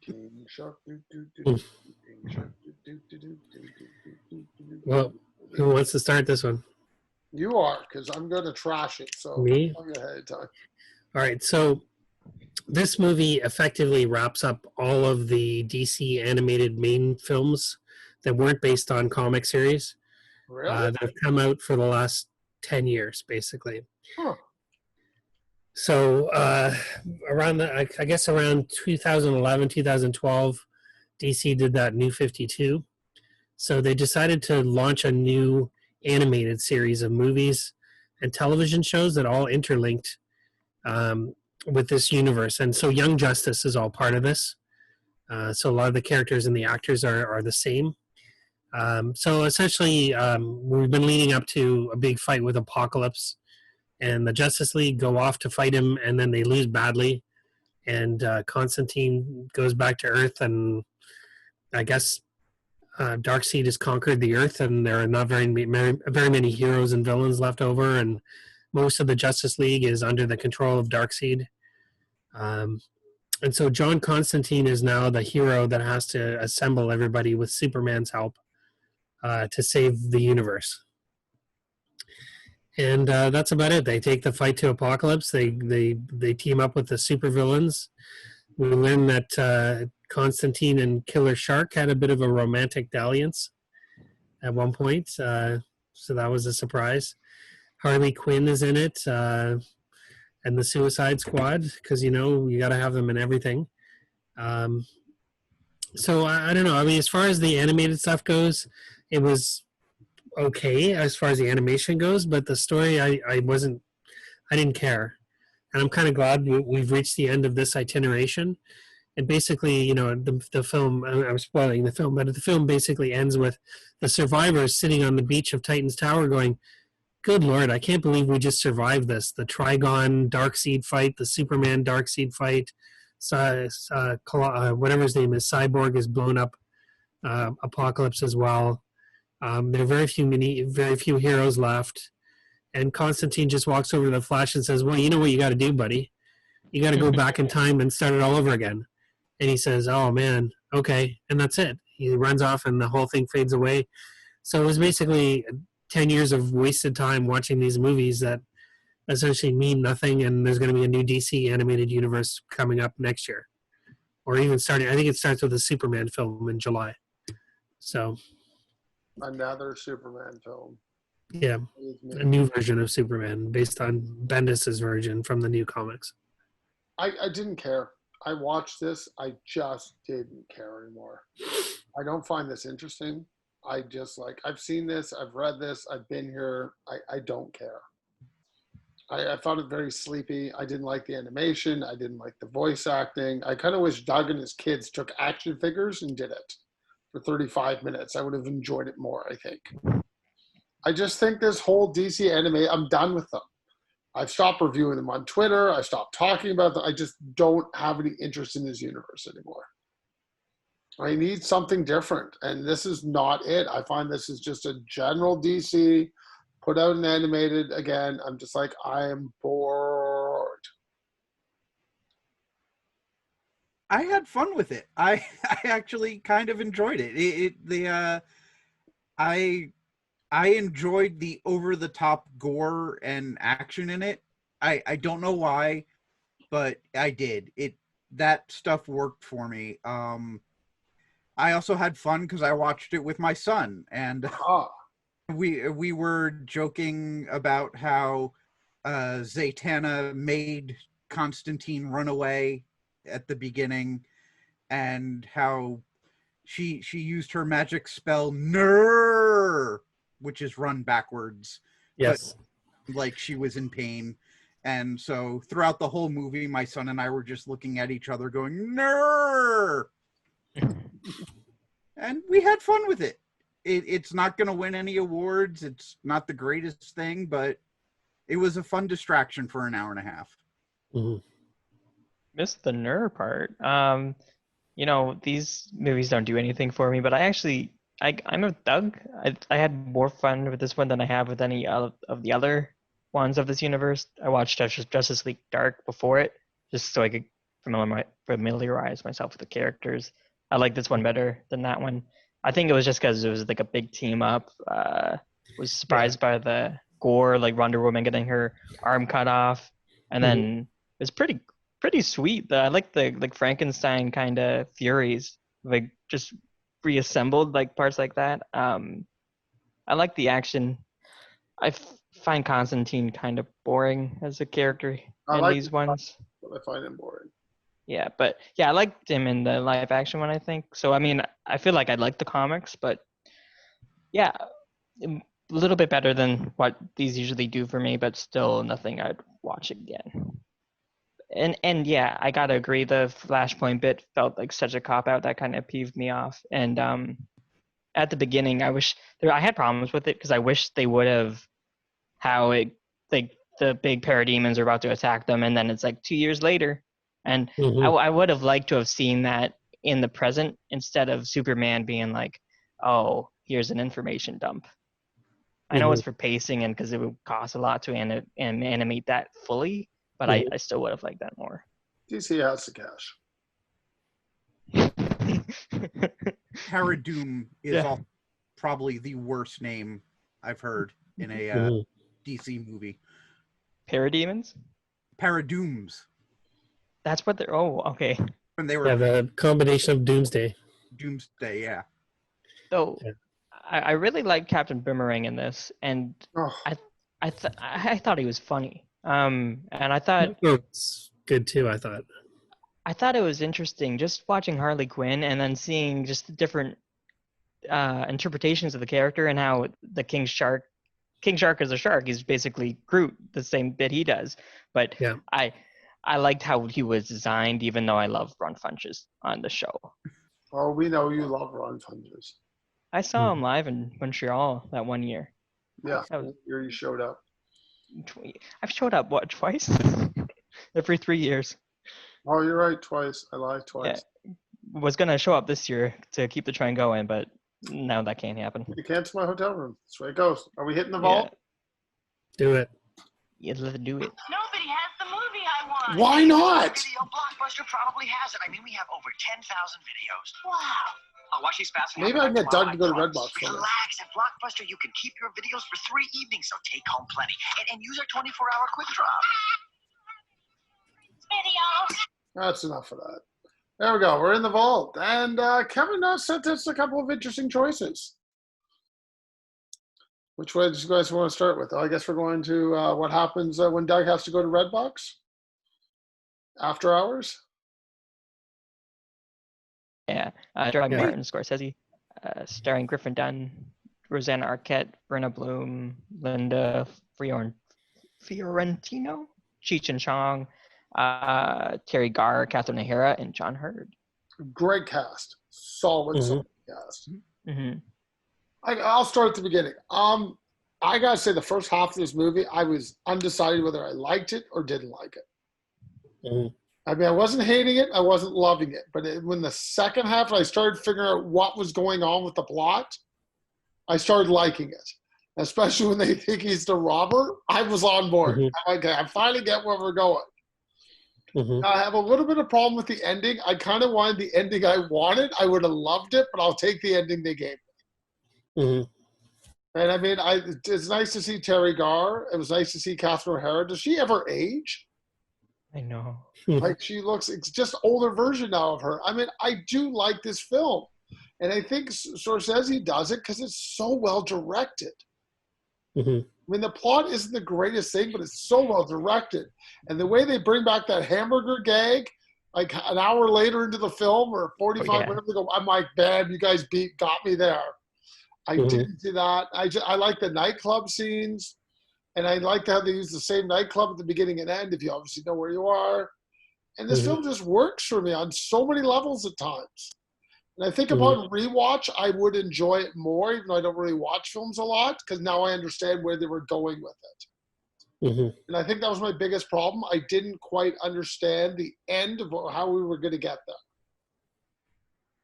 King Shark. Well, who wants to start this one? You are, because I'm going to trash it. So Me? I'll get ahead of time. All right, so this movie effectively wraps up all of the DC animated main films that weren't based on comic series Really? that have come out for the last 10 years, basically. Huh. So around I guess around 2011, 2012, DC did that New 52. So they decided to launch a new animated series of movies and television shows that all interlinked with this universe. And so Young Justice is all part of this. So a lot of the characters and the actors are the same. So essentially, we've been leading up to a big fight with Apokolips, and the Justice League go off to fight him, and then they lose badly. And Constantine goes back to Earth, and I guess Darkseid has conquered the Earth, and there are not very many heroes and villains left over, and most of the Justice League is under the control of Darkseid. And so John Constantine is now the hero that has to assemble everybody with Superman's help to save the universe. And that's about it. They take the fight to Apokolips. They team up with the supervillains. We learn that Constantine and Killer Shark had a bit of a romantic dalliance at one point. So that was a surprise. Harley Quinn is in it, and the Suicide Squad, because, you got to have them in everything. So I don't know. I mean, as far as the animated stuff goes, it was okay as far as the animation goes, but the story, I didn't care. And I'm kind of glad we've reached the end of this itineration. And basically, the film, I'm spoiling the film, but the film basically ends with the survivors sitting on the beach of Titan's Tower going, good Lord, I can't believe we just survived this. The Trigon Darkseid fight, the Superman Darkseid fight, whatever his name is, Cyborg is blown up, Apokolips as well. There are very few heroes left. And Constantine just walks over to the Flash and says, well, you know what you got to do, buddy? You got to go back in time and start it all over again. And he says, oh, man, okay. And that's it. He runs off and the whole thing fades away. So it was basically 10 years of wasted time watching these movies that essentially mean nothing, and there's going to be a new DC animated universe coming up next year. Or even starting, I think it starts with a Superman film in July. So, Another Superman film. yeah, a new version of Superman based on Bendis' version from the new comics. I didn't care. I watched this. I just didn't care anymore. I don't find this interesting. I just I've seen this. I've read this. I've been here. I don't care. I found it very sleepy. I didn't like the animation. I didn't like the voice acting. I kind of wish Doug and his kids took action figures and did it for 35 minutes. I would have enjoyed it more, I think. I just think this whole DC anime, I'm done with them. I've stopped reviewing them on Twitter. I stopped talking about them. I just don't have any interest in this universe anymore. I need something different, and this is not it. I find this is just a general DC, put out an animated again. I'm just like, I am bored. I had fun with it. I actually kind of enjoyed it. I enjoyed the over-the-top gore and action in it. I don't know why, but I did. That stuff worked for me. I also had fun because I watched it with my son, and we were joking about how Zatanna made Constantine run away at the beginning, and how she used her magic spell Ner, which is run backwards. Yes. But, like, she was in pain. And so throughout the whole movie, my son and I were just looking at each other going, Ner! And we had fun with it. It's not going to win any awards. It's not the greatest thing, but it was a fun distraction for an hour and a half. Mm-hmm. Missed the nerd part. You know, these movies don't do anything for me, but I'm with Doug. I had more fun with this one than I have with any of the other ones of this universe. I watched Justice League Dark before it, just so I could familiarize myself with the characters. I like this one better than that one. I think it was just because it was like a big team up. Was surprised by the gore, like Wonder Woman getting her arm cut off, and then it's pretty sweet. I like the Frankenstein kind of Furies, like just reassembled like parts like that. I like the action. I find Constantine kind of boring as a character in these ones. I find him boring. Yeah, but yeah, I liked him in the live action one, I think. So I mean, I feel like I like the comics, but yeah, a little bit better than what these usually do for me, but still nothing I'd watch again. And yeah, I gotta agree, the Flashpoint bit felt like such a cop-out that kind of peeved me off. And at the beginning, I had problems with it because I wish they would have how it, like, the big parademons are about to attack them, and then it's like 2 years later. And I would have liked to have seen that in the present instead of Superman being like, oh, here's an information dump. I know it's for pacing and because it would cost a lot to animate that fully, but I still would have liked that more. DC has the cash. Paradoom is probably the worst name I've heard in a DC movie. Parademons? Paradooms. That's what they're. Oh, okay. When they were the combination of Doomsday. Doomsday, yeah. So, I really like Captain Boomerang in this, and I thought he was funny. And I thought it's good too. I thought it was interesting just watching Harley Quinn and then seeing just the different interpretations of the character and how the King Shark is a shark. He's basically Groot, the same bit he does. But yeah. I liked how he was designed, even though I love Ron Funches on the show. Oh, we know you love Ron Funches. I saw him live in Montreal that one year. Yeah, year you showed up. I've showed up, what, twice? Every 3 years. Oh, you're right, twice. I lied twice. Yeah. Was going to show up this year to keep the trend going, but now that can't happen. You cancel my hotel room. That's the way it goes. Are we hitting the vault? Yeah. Do it. Yeah, let's do it. Nobody has the movie I want. Why not? Video Blockbuster probably has it. I mean, we have over 10,000 videos. Wow. Watch these fast. Maybe I can get Doug to go to Redbox for me. Relax. At Blockbuster, you can keep your videos for 3 evenings, so take home plenty. And use our 24-hour quick drop. Video. That's enough of that. There we go. We're in the vault. And Kevin sent us a couple of interesting choices. Which way do you guys want to start with? I guess we're going to what happens when Doug has to go to Redbox? After hours? Yeah, directed by Martin Scorsese, starring Griffin Dunn, Rosanna Arquette, Brenna Bloom, Linda Fiorentino, Cheech and Chong, Terry Garr, Catherine O'Hara, and John Hurd. Great cast. Solid cast. Mm-hmm. I'll start at the beginning. I gotta say, the first half of this movie, I was undecided whether I liked it or didn't like it. Mm-hmm. I mean, I wasn't hating it, I wasn't loving it, but when the second half, I started figuring out what was going on with the plot, I started liking it. Especially when they think he's the robber, I was on board. I'm like, I finally get where we're going. I have a little bit of problem with the ending. I kind of wanted the ending I wanted. I would have loved it, but I'll take the ending they gave me. And I mean, it's nice to see Terry Garr. It was nice to see Catherine O'Hara. Does she ever age? I know. Like she looks, it's just older version now of her. I mean, I do like this film. And I think Scorsese does it because it's so well directed. I mean, the plot isn't the greatest thing, but it's so well directed. And the way they bring back that hamburger gag, like an hour later into the film or 45 minutes ago, I'm like, man, you guys got me there. I didn't do that. I like the nightclub scenes, and I like how they use the same nightclub at the beginning and end, if you obviously know where you are. And this film just works for me on so many levels at times. And I think upon rewatch, I would enjoy it more, even though I don't really watch films a lot, because now I understand where they were going with it. And I think that was my biggest problem. I didn't quite understand the end of how we were going to get there.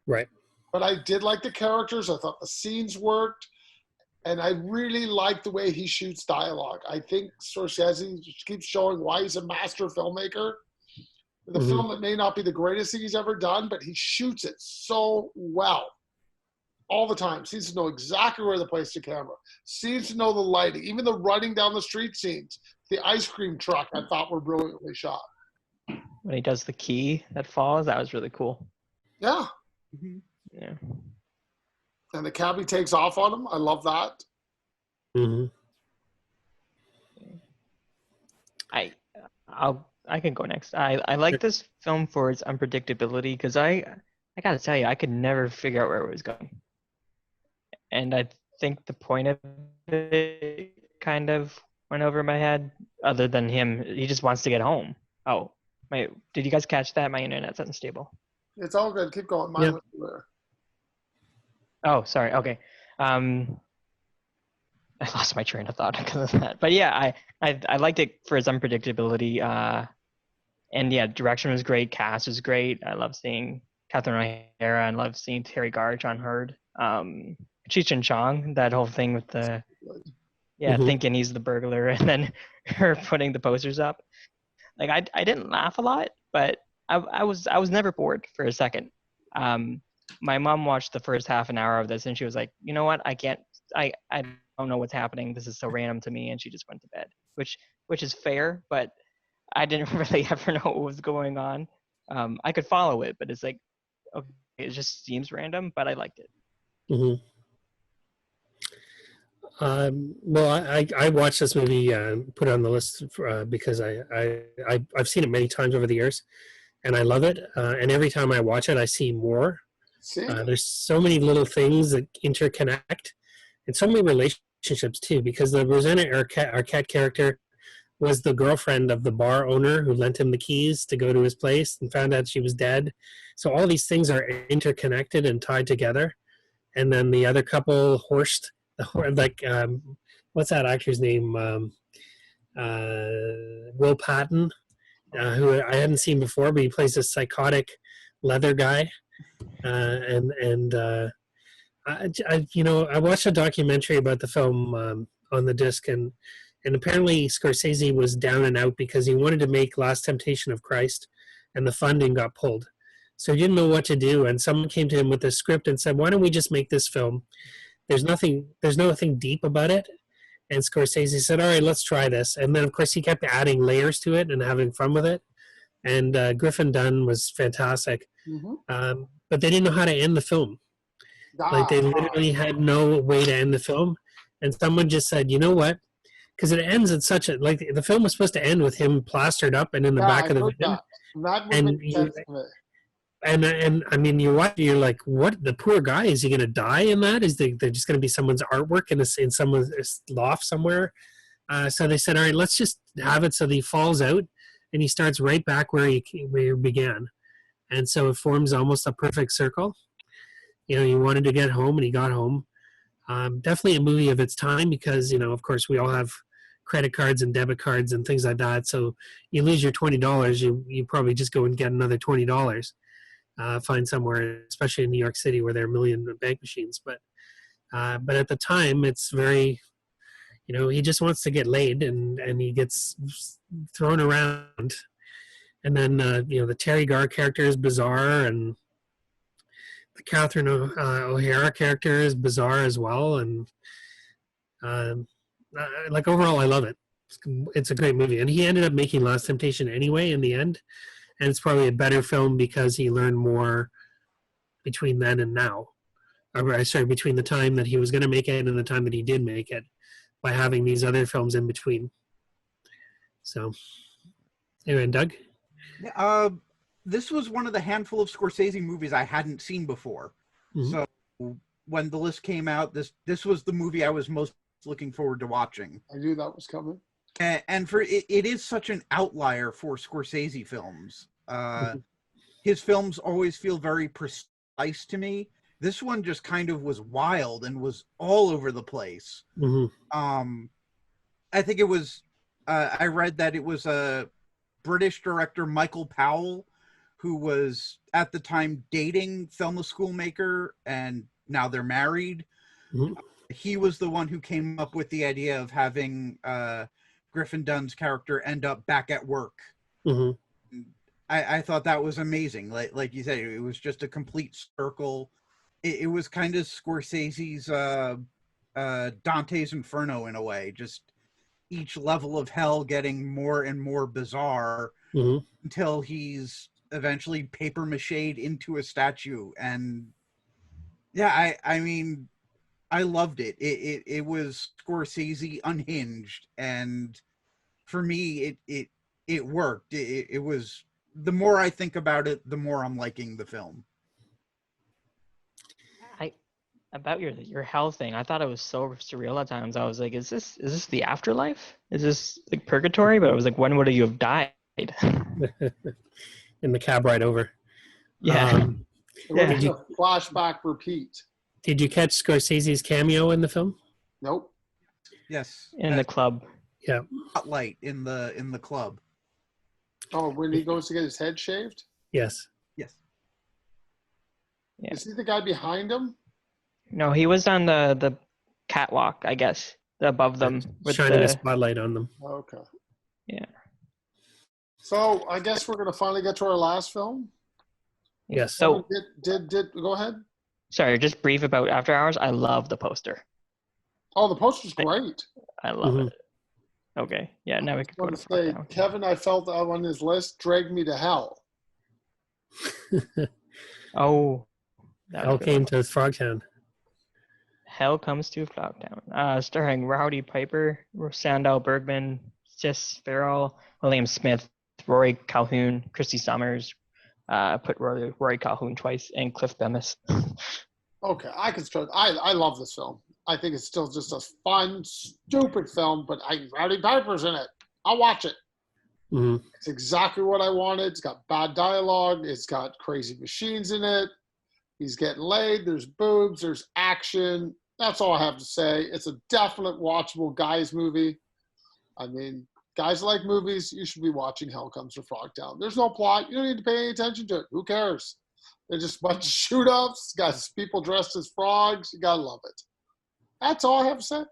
Right. But I did like the characters. I thought the scenes worked. And I really like the way he shoots dialogue. I think Scorsese keeps showing why he's a master filmmaker. The film that may not be the greatest thing he's ever done, but he shoots it so well all the time. Seems to know exactly where to place the camera. Seems to know the lighting. Even the running down the street scenes, the ice cream truck, I thought were brilliantly shot. When he does the key that falls, that was really cool. Yeah. Yeah. And the cabbie takes off on him. I love that. I can go next. I like this film for its unpredictability because I gotta tell you, I could never figure out where it was going. And I think the point of it kind of went over my head, other than him. He just wants to get home. Oh, wait, did you guys catch that? My internet's unstable. It's all good. Keep going. Mine was there. Oh, sorry. Okay. I lost my train of thought because of that. But yeah, I liked it for its unpredictability. And yeah, direction was great. Cast was great. I love seeing Catherine O'Hara and love seeing Terry Garr, John Hurd, Cheech and Chong. That whole thing with the thinking he's the burglar and then her putting the posters up. Like I didn't laugh a lot, but I was never bored for a second. My mom watched the first half an hour of this and she was like, you know what? I don't know what's happening. This is so random to me. And she just went to bed, which is fair, but I didn't really ever know what was going on. I could follow it, but it's like, okay, it just seems random, but I liked it. Well, I watched this movie, put it on the list because I've seen it many times over the years, and I love it. And every time I watch it, I see more. There's so many little things that interconnect, and so many relationships too. Because the Rosanna Arquette character was the girlfriend of the bar owner who lent him the keys to go to his place and found out she was dead. So all these things are interconnected and tied together. And then the other couple, Horst, what's that actor's name? Will Patton, who I hadn't seen before, but he plays this psychotic leather guy. I watched a documentary about the film on the disc, and apparently Scorsese was down and out because he wanted to make Last Temptation of Christ, and the funding got pulled. So he didn't know what to do, and someone came to him with a script and said, "Why don't we just make this film? There's nothing deep about it." And Scorsese said, "All right, let's try this." And then, of course, he kept adding layers to it and having fun with it. And Griffin Dunn was fantastic, but they didn't know how to end the film. Like they literally had no way to end the film, and someone just said, "You know what?" Because it ends at such a like the film was supposed to end with him plastered up and in the back of the van. That would And make sense to me. And I mean, you're like, what? The poor guy, is he going to die in that? Is they're just going to be someone's artwork in someone's loft somewhere? So they said, all right, let's just have it so that he falls out and he starts right back where he began, and so it forms almost a perfect circle. You know, he wanted to get home and he got home. Definitely a movie of its time because, you know, of course, we all have credit cards and debit cards and things like that. So you lose your $20, you probably just go and get another $20. Find somewhere, especially in New York City where there are a million bank machines. But at the time, it's very, you know, he just wants to get laid and he gets thrown around. And then, you know, the Terry Garr character is bizarre, and the Catherine O'Hara character is bizarre as well. And like overall, I love it. It's a great movie. And he ended up making Last Temptation anyway in the end. And it's probably a better film because he learned more between then and now. Between the time that he was going to make it and the time that he did make it, by having these other films in between. So, anyway, Doug? This was one of the handful of Scorsese movies I hadn't seen before. So when the list came out, this was the movie I was most looking forward to watching. I knew that was coming. And for it is such an outlier for Scorsese films. His films always feel very precise to me. This one just kind of was wild and was all over the place. I think it was, I read that it was a British director, Michael Powell, who was at the time dating Thelma Schoolmaker, and now they're married. He was the one who came up with the idea of having Griffin Dunn's character end up back at work. I thought that was amazing. Like you said, it was just a complete circle. It was kind of Scorsese's Dante's Inferno in a way, just each level of hell getting more and more bizarre until he's eventually paper mache'd into a statue. And yeah, I mean, I loved it. It was Scorsese unhinged, and for me, it worked. It was, the more I think about it, the more I'm liking the film. About your hell thing, I thought it was so surreal at times. I was like, is this the afterlife? Is this like purgatory? But I was like, when would you have died? In the cab ride over. It was a flashback repeat. Did you catch Scorsese's cameo in the film? Nope. Yes. In the club. Yeah. Spotlight in the club. Oh, when he goes to get his head shaved? Yes. Yes. Yeah. Is he the guy behind him? No, he was on the catwalk, I guess, above them, with shining a spotlight on them. Okay. Yeah. So I guess we're going to finally get to our last film. Yes. So did go ahead. sorry, just brief about After Hours. I love the poster. Oh, the poster's great. I love it. Okay, yeah. Now we can I go want to to say, Frogtown. Kevin, I felt on his list, dragged me to hell. Oh, that was Hell a good came one. to Frogtown. Hell Comes to Frogtown. Starring Rowdy Piper, Sandow Bergman, Sis Farrell, William Smith, Rory Calhoun, Christy Summers. Put Rory Calhoun twice, and Cliff Bemis. Okay, I can start. I love this film. I think it's still just a fun, stupid film, but Rowdy Piper's in it. I'll watch it. It's exactly what I wanted. It's got bad dialogue. It's got crazy machines in it. He's getting laid. There's boobs. There's action. That's all I have to say. It's a definite watchable guys movie. I mean, guys like movies. You should be watching Hell Comes to Frogtown. There's no plot. You don't need to pay any attention to it. Who cares? They're just a bunch of shoot-ups. Got people dressed as frogs. You gotta love it. That's all I have to say.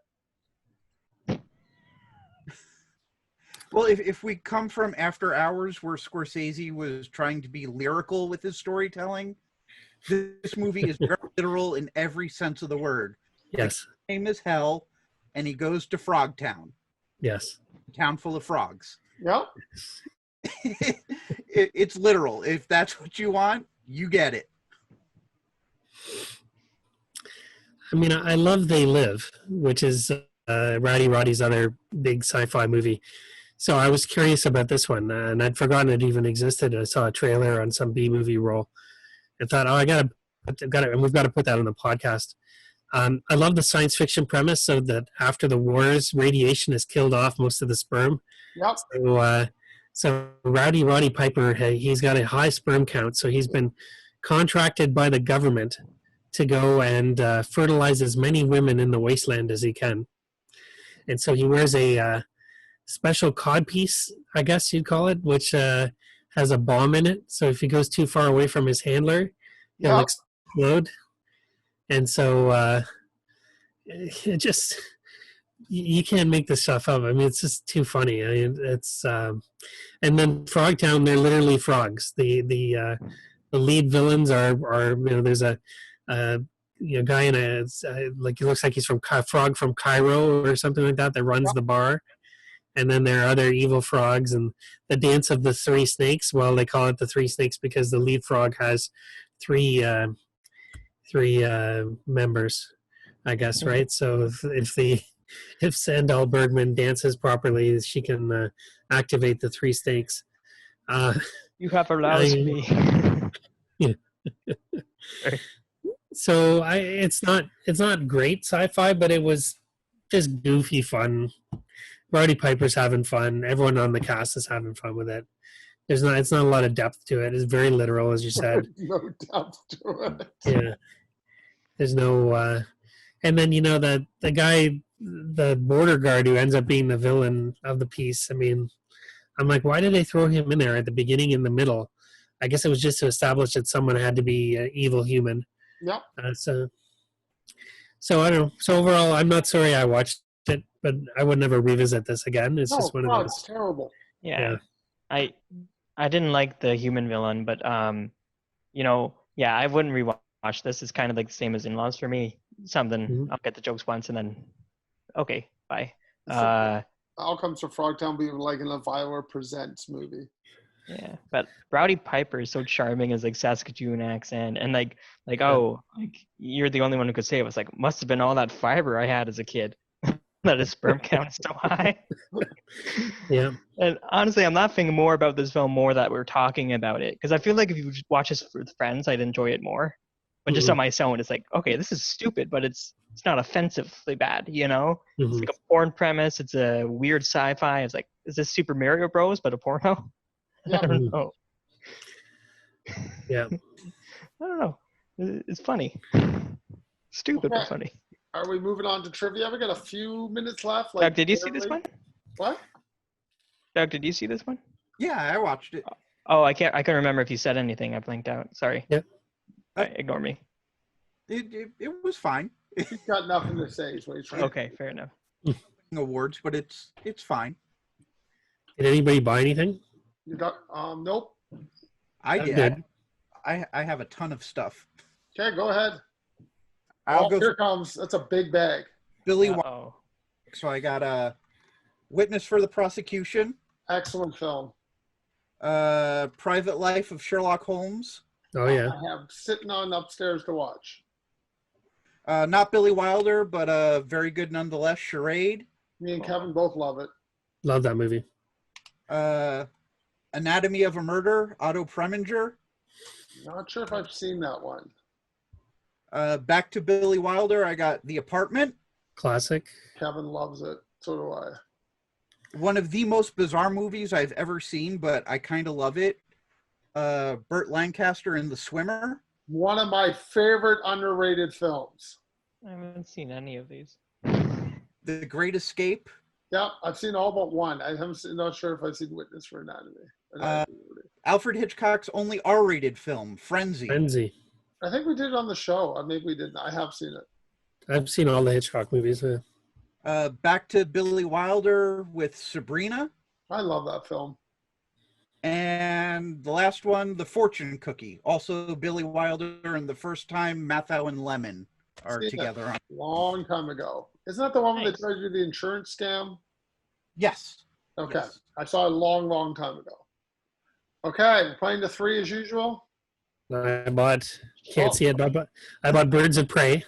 Well, if we come from After Hours, where Scorsese was trying to be lyrical with his storytelling, this movie is very literal in every sense of the word. Yes. The name is Hell, and he goes to Frogtown, Yes. a town full of frogs. Yep. It's literal. If that's what you want, you get it. I mean, I love They Live, which is Rowdy Roddy's other big sci-fi movie. So I was curious about this one, and I'd forgotten it even existed. I saw a trailer on some B movie roll, and thought, oh, I got to, and we've got to put that on the podcast. I love the science fiction premise, so that after the wars, radiation has killed off most of the sperm. Yep. So Rowdy Roddy Piper, he's got a high sperm count, so he's been contracted by the government to go and fertilize as many women in the wasteland as he can. And so he wears a special codpiece, I guess you'd call it, which has a bomb in it. So if he goes too far away from his handler, he'll explode. And so it just, you can't make this stuff up. I mean, it's just too funny. I mean, it's and then Frogtown, they're literally frogs. The lead villains are there's a guy in a like, he looks like he's from Frog from Cairo or something like that runs the bar. And then there are other evil frogs, and the dance of the three snakes. Well, they call it the three snakes because the lead frog has three members, I guess, right? So if Sandal Bergman dances properly, she can activate the three snakes. You have aroused me. Yeah. So it's not great sci-fi, but it was just goofy fun. Roddy Piper's having fun. Everyone on the cast is having fun with it. It's not a lot of depth to it. It's very literal, as you said. No depth to it. Yeah. There's no and then the guy, the border guard who ends up being the villain of the piece. I mean, I'm like, why did they throw him in there at the beginning and the middle? I guess it was just to establish that someone had to be an evil human. Yep. So I don't know. So overall, I'm not sorry I watched it, but I would never revisit this again. It's just one of those. It's terrible. Yeah. I didn't like the human villain, but I wouldn't rewatch this. It's kind of like the same as In-Laws for me. Something I'll get the jokes once and then okay, bye. All comes to Frogtown being like an Elvira Presents movie. Yeah, but Rowdy Piper is so charming as like Saskatoon accent, and like you're the only one who could say it. Was like, must have been all that fiber I had as a kid that his sperm count is so high. Yeah. And honestly, I'm laughing more about this film more that we're talking about it, because I feel like if you watch this with friends, I'd enjoy it more. But just on my own, it's like, okay, this is stupid, but it's not offensively bad, you know? It's like a porn premise. It's a weird sci-fi. It's like, is this Super Mario Bros. But a porno? Yeah. I don't know. Yeah. I don't know. It's funny. Stupid, but funny. Are we moving on to trivia? We got a few minutes left. Doug, did you see this one? What? Doug, did you see this one? Yeah, I watched it. Oh, I can't remember if you said anything. I blinked out. Sorry. Yep. Ignore me. It was fine. He's got nothing to say. Is what he's trying. Okay, fair enough. Awards, but it's fine. Did anybody buy anything? You got nope. I I'm did. good. I have a ton of stuff. Okay, go ahead. I'll go Here comes. That's a big bag. Billy. Oh. So I got a Witness for the Prosecution. Excellent film. Private Life of Sherlock Holmes. Oh yeah. I have sitting on upstairs to watch. Not Billy Wilder, but very good nonetheless. Charade. Me and Kevin both love it. Love that movie. Anatomy of a Murder. Otto Preminger. Not sure if I've seen that one. Back to Billy Wilder. I got The Apartment. Classic. Kevin loves it. So do I. One of the most bizarre movies I've ever seen, but I kind of love it. Burt Lancaster and The Swimmer. One of my favorite underrated films. I haven't seen any of these. The Great Escape. Yeah, I've seen all but one. Not sure if I've seen Witness for Anatomy. Alfred Hitchcock's only R-rated film, Frenzy. Frenzy. I think we did it on the show. Maybe we didn't. I have seen it. I've seen all the Hitchcock movies. Back to Billy Wilder with Sabrina. I love that film. And the last one, The Fortune Cookie. Also Billy Wilder, and the first time Matthau and Lemon are Seen together on. that long time ago. Isn't that the one where Nice. they tried to do the insurance scam? Yes. Okay. Yes. I saw it a long, long time ago. Okay, we're playing the 3 as usual. I bought, can't see it, but I bought Birds of Prey.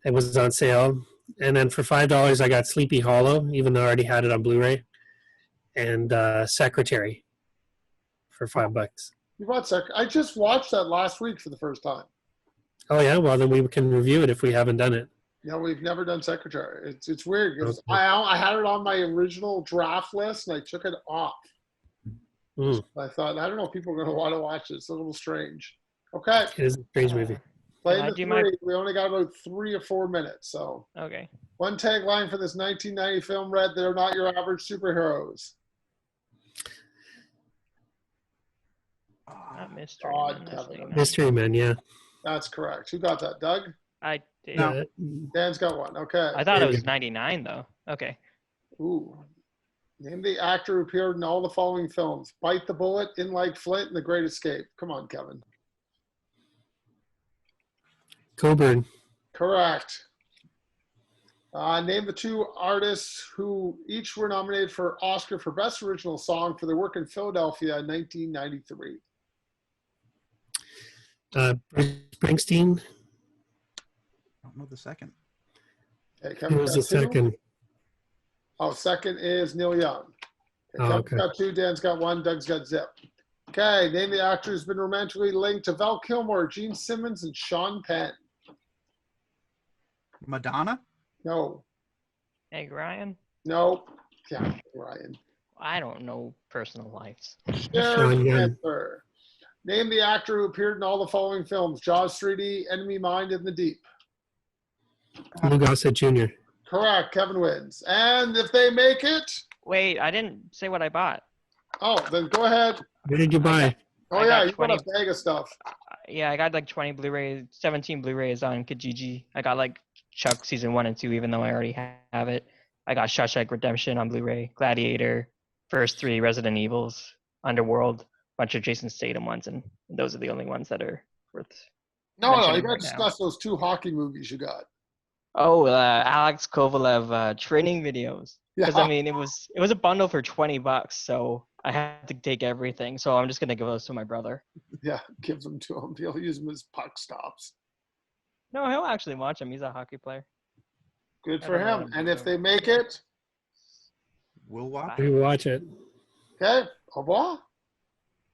It was on sale. And then for $5, I got Sleepy Hollow, even though I already had it on Blu-ray. And Secretary for $5. You bought I just watched that last week for the first time. Oh, yeah? Well, then we can review it if we haven't done it. No, we've never done Secretary. It's weird because Okay. I had it on my original draft list and I took it off. Mm, I thought, I don't know if people are going to want to watch it. It's a little strange. Okay, it is a strange movie. playing I the do 3. my- We only got about 3 or 4 minutes. So Okay. one tagline for this 1990 film read, "They're not your average superheroes." Not mystery. God, Man, that's Kevin. like- Mystery Men, yeah. That's correct. Who got that? Doug? I did. No. Dan's got one. Okay. I thought There it you was go. 99 though. Okay. Ooh. Name the actor who appeared in all the following films: Bite the Bullet, In Like Flint, and The Great Escape. Come on, Kevin. Coburn. Correct. Name the 2 artists who each were nominated for Oscar for Best Original Song for their work in Philadelphia in 1993. Bruce Springsteen. I don't know the second. Okay, Who Kevin was the got 2. second? Oh, second is Neil Young. Okay, Oh, Kevin's okay. got 2, Dan's got 1, Doug's got 0. Okay, name the actor who's been romantically linked to Val Kilmer, Gene Simmons, and Sean Penn. Madonna? No. Meg Ryan. No. Yeah, Ryan. I don't know personal lives. Sharon Sean Young. Panther. Name the actor who appeared in all the following films: Jaws 3D, Enemy Mine, and The Deep. Lou Gossett Jr. Correct. Kevin wins. And if they make it, Wait, I didn't say what I bought. oh, then go ahead. What did you buy? Oh, I yeah, got you got a 20 bag of stuff. Yeah, I got like 20 Blu-rays, 17 Blu-rays on Kijiji. I got like Chuck season 1 and 2, even though I already have it. I got Shawshank Redemption on Blu-ray, Gladiator, first 3 Resident Evils, Underworld, bunch of Jason Statham ones, and those are the only ones that are worth. No, you mentioning got right to now. discuss those 2 hockey movies you got. Oh, Alex Kovalev training videos. Yeah. Because I mean, it was a bundle for $20, so I had to take everything. So I'm just gonna give those to my brother. Yeah, give them to him. He'll use them as puck stops. No, he'll actually watch them. He's a hockey player. Good I for don't know him. what I'm And if doing. they make it, We'll watch. We watch it. okay, au revoir.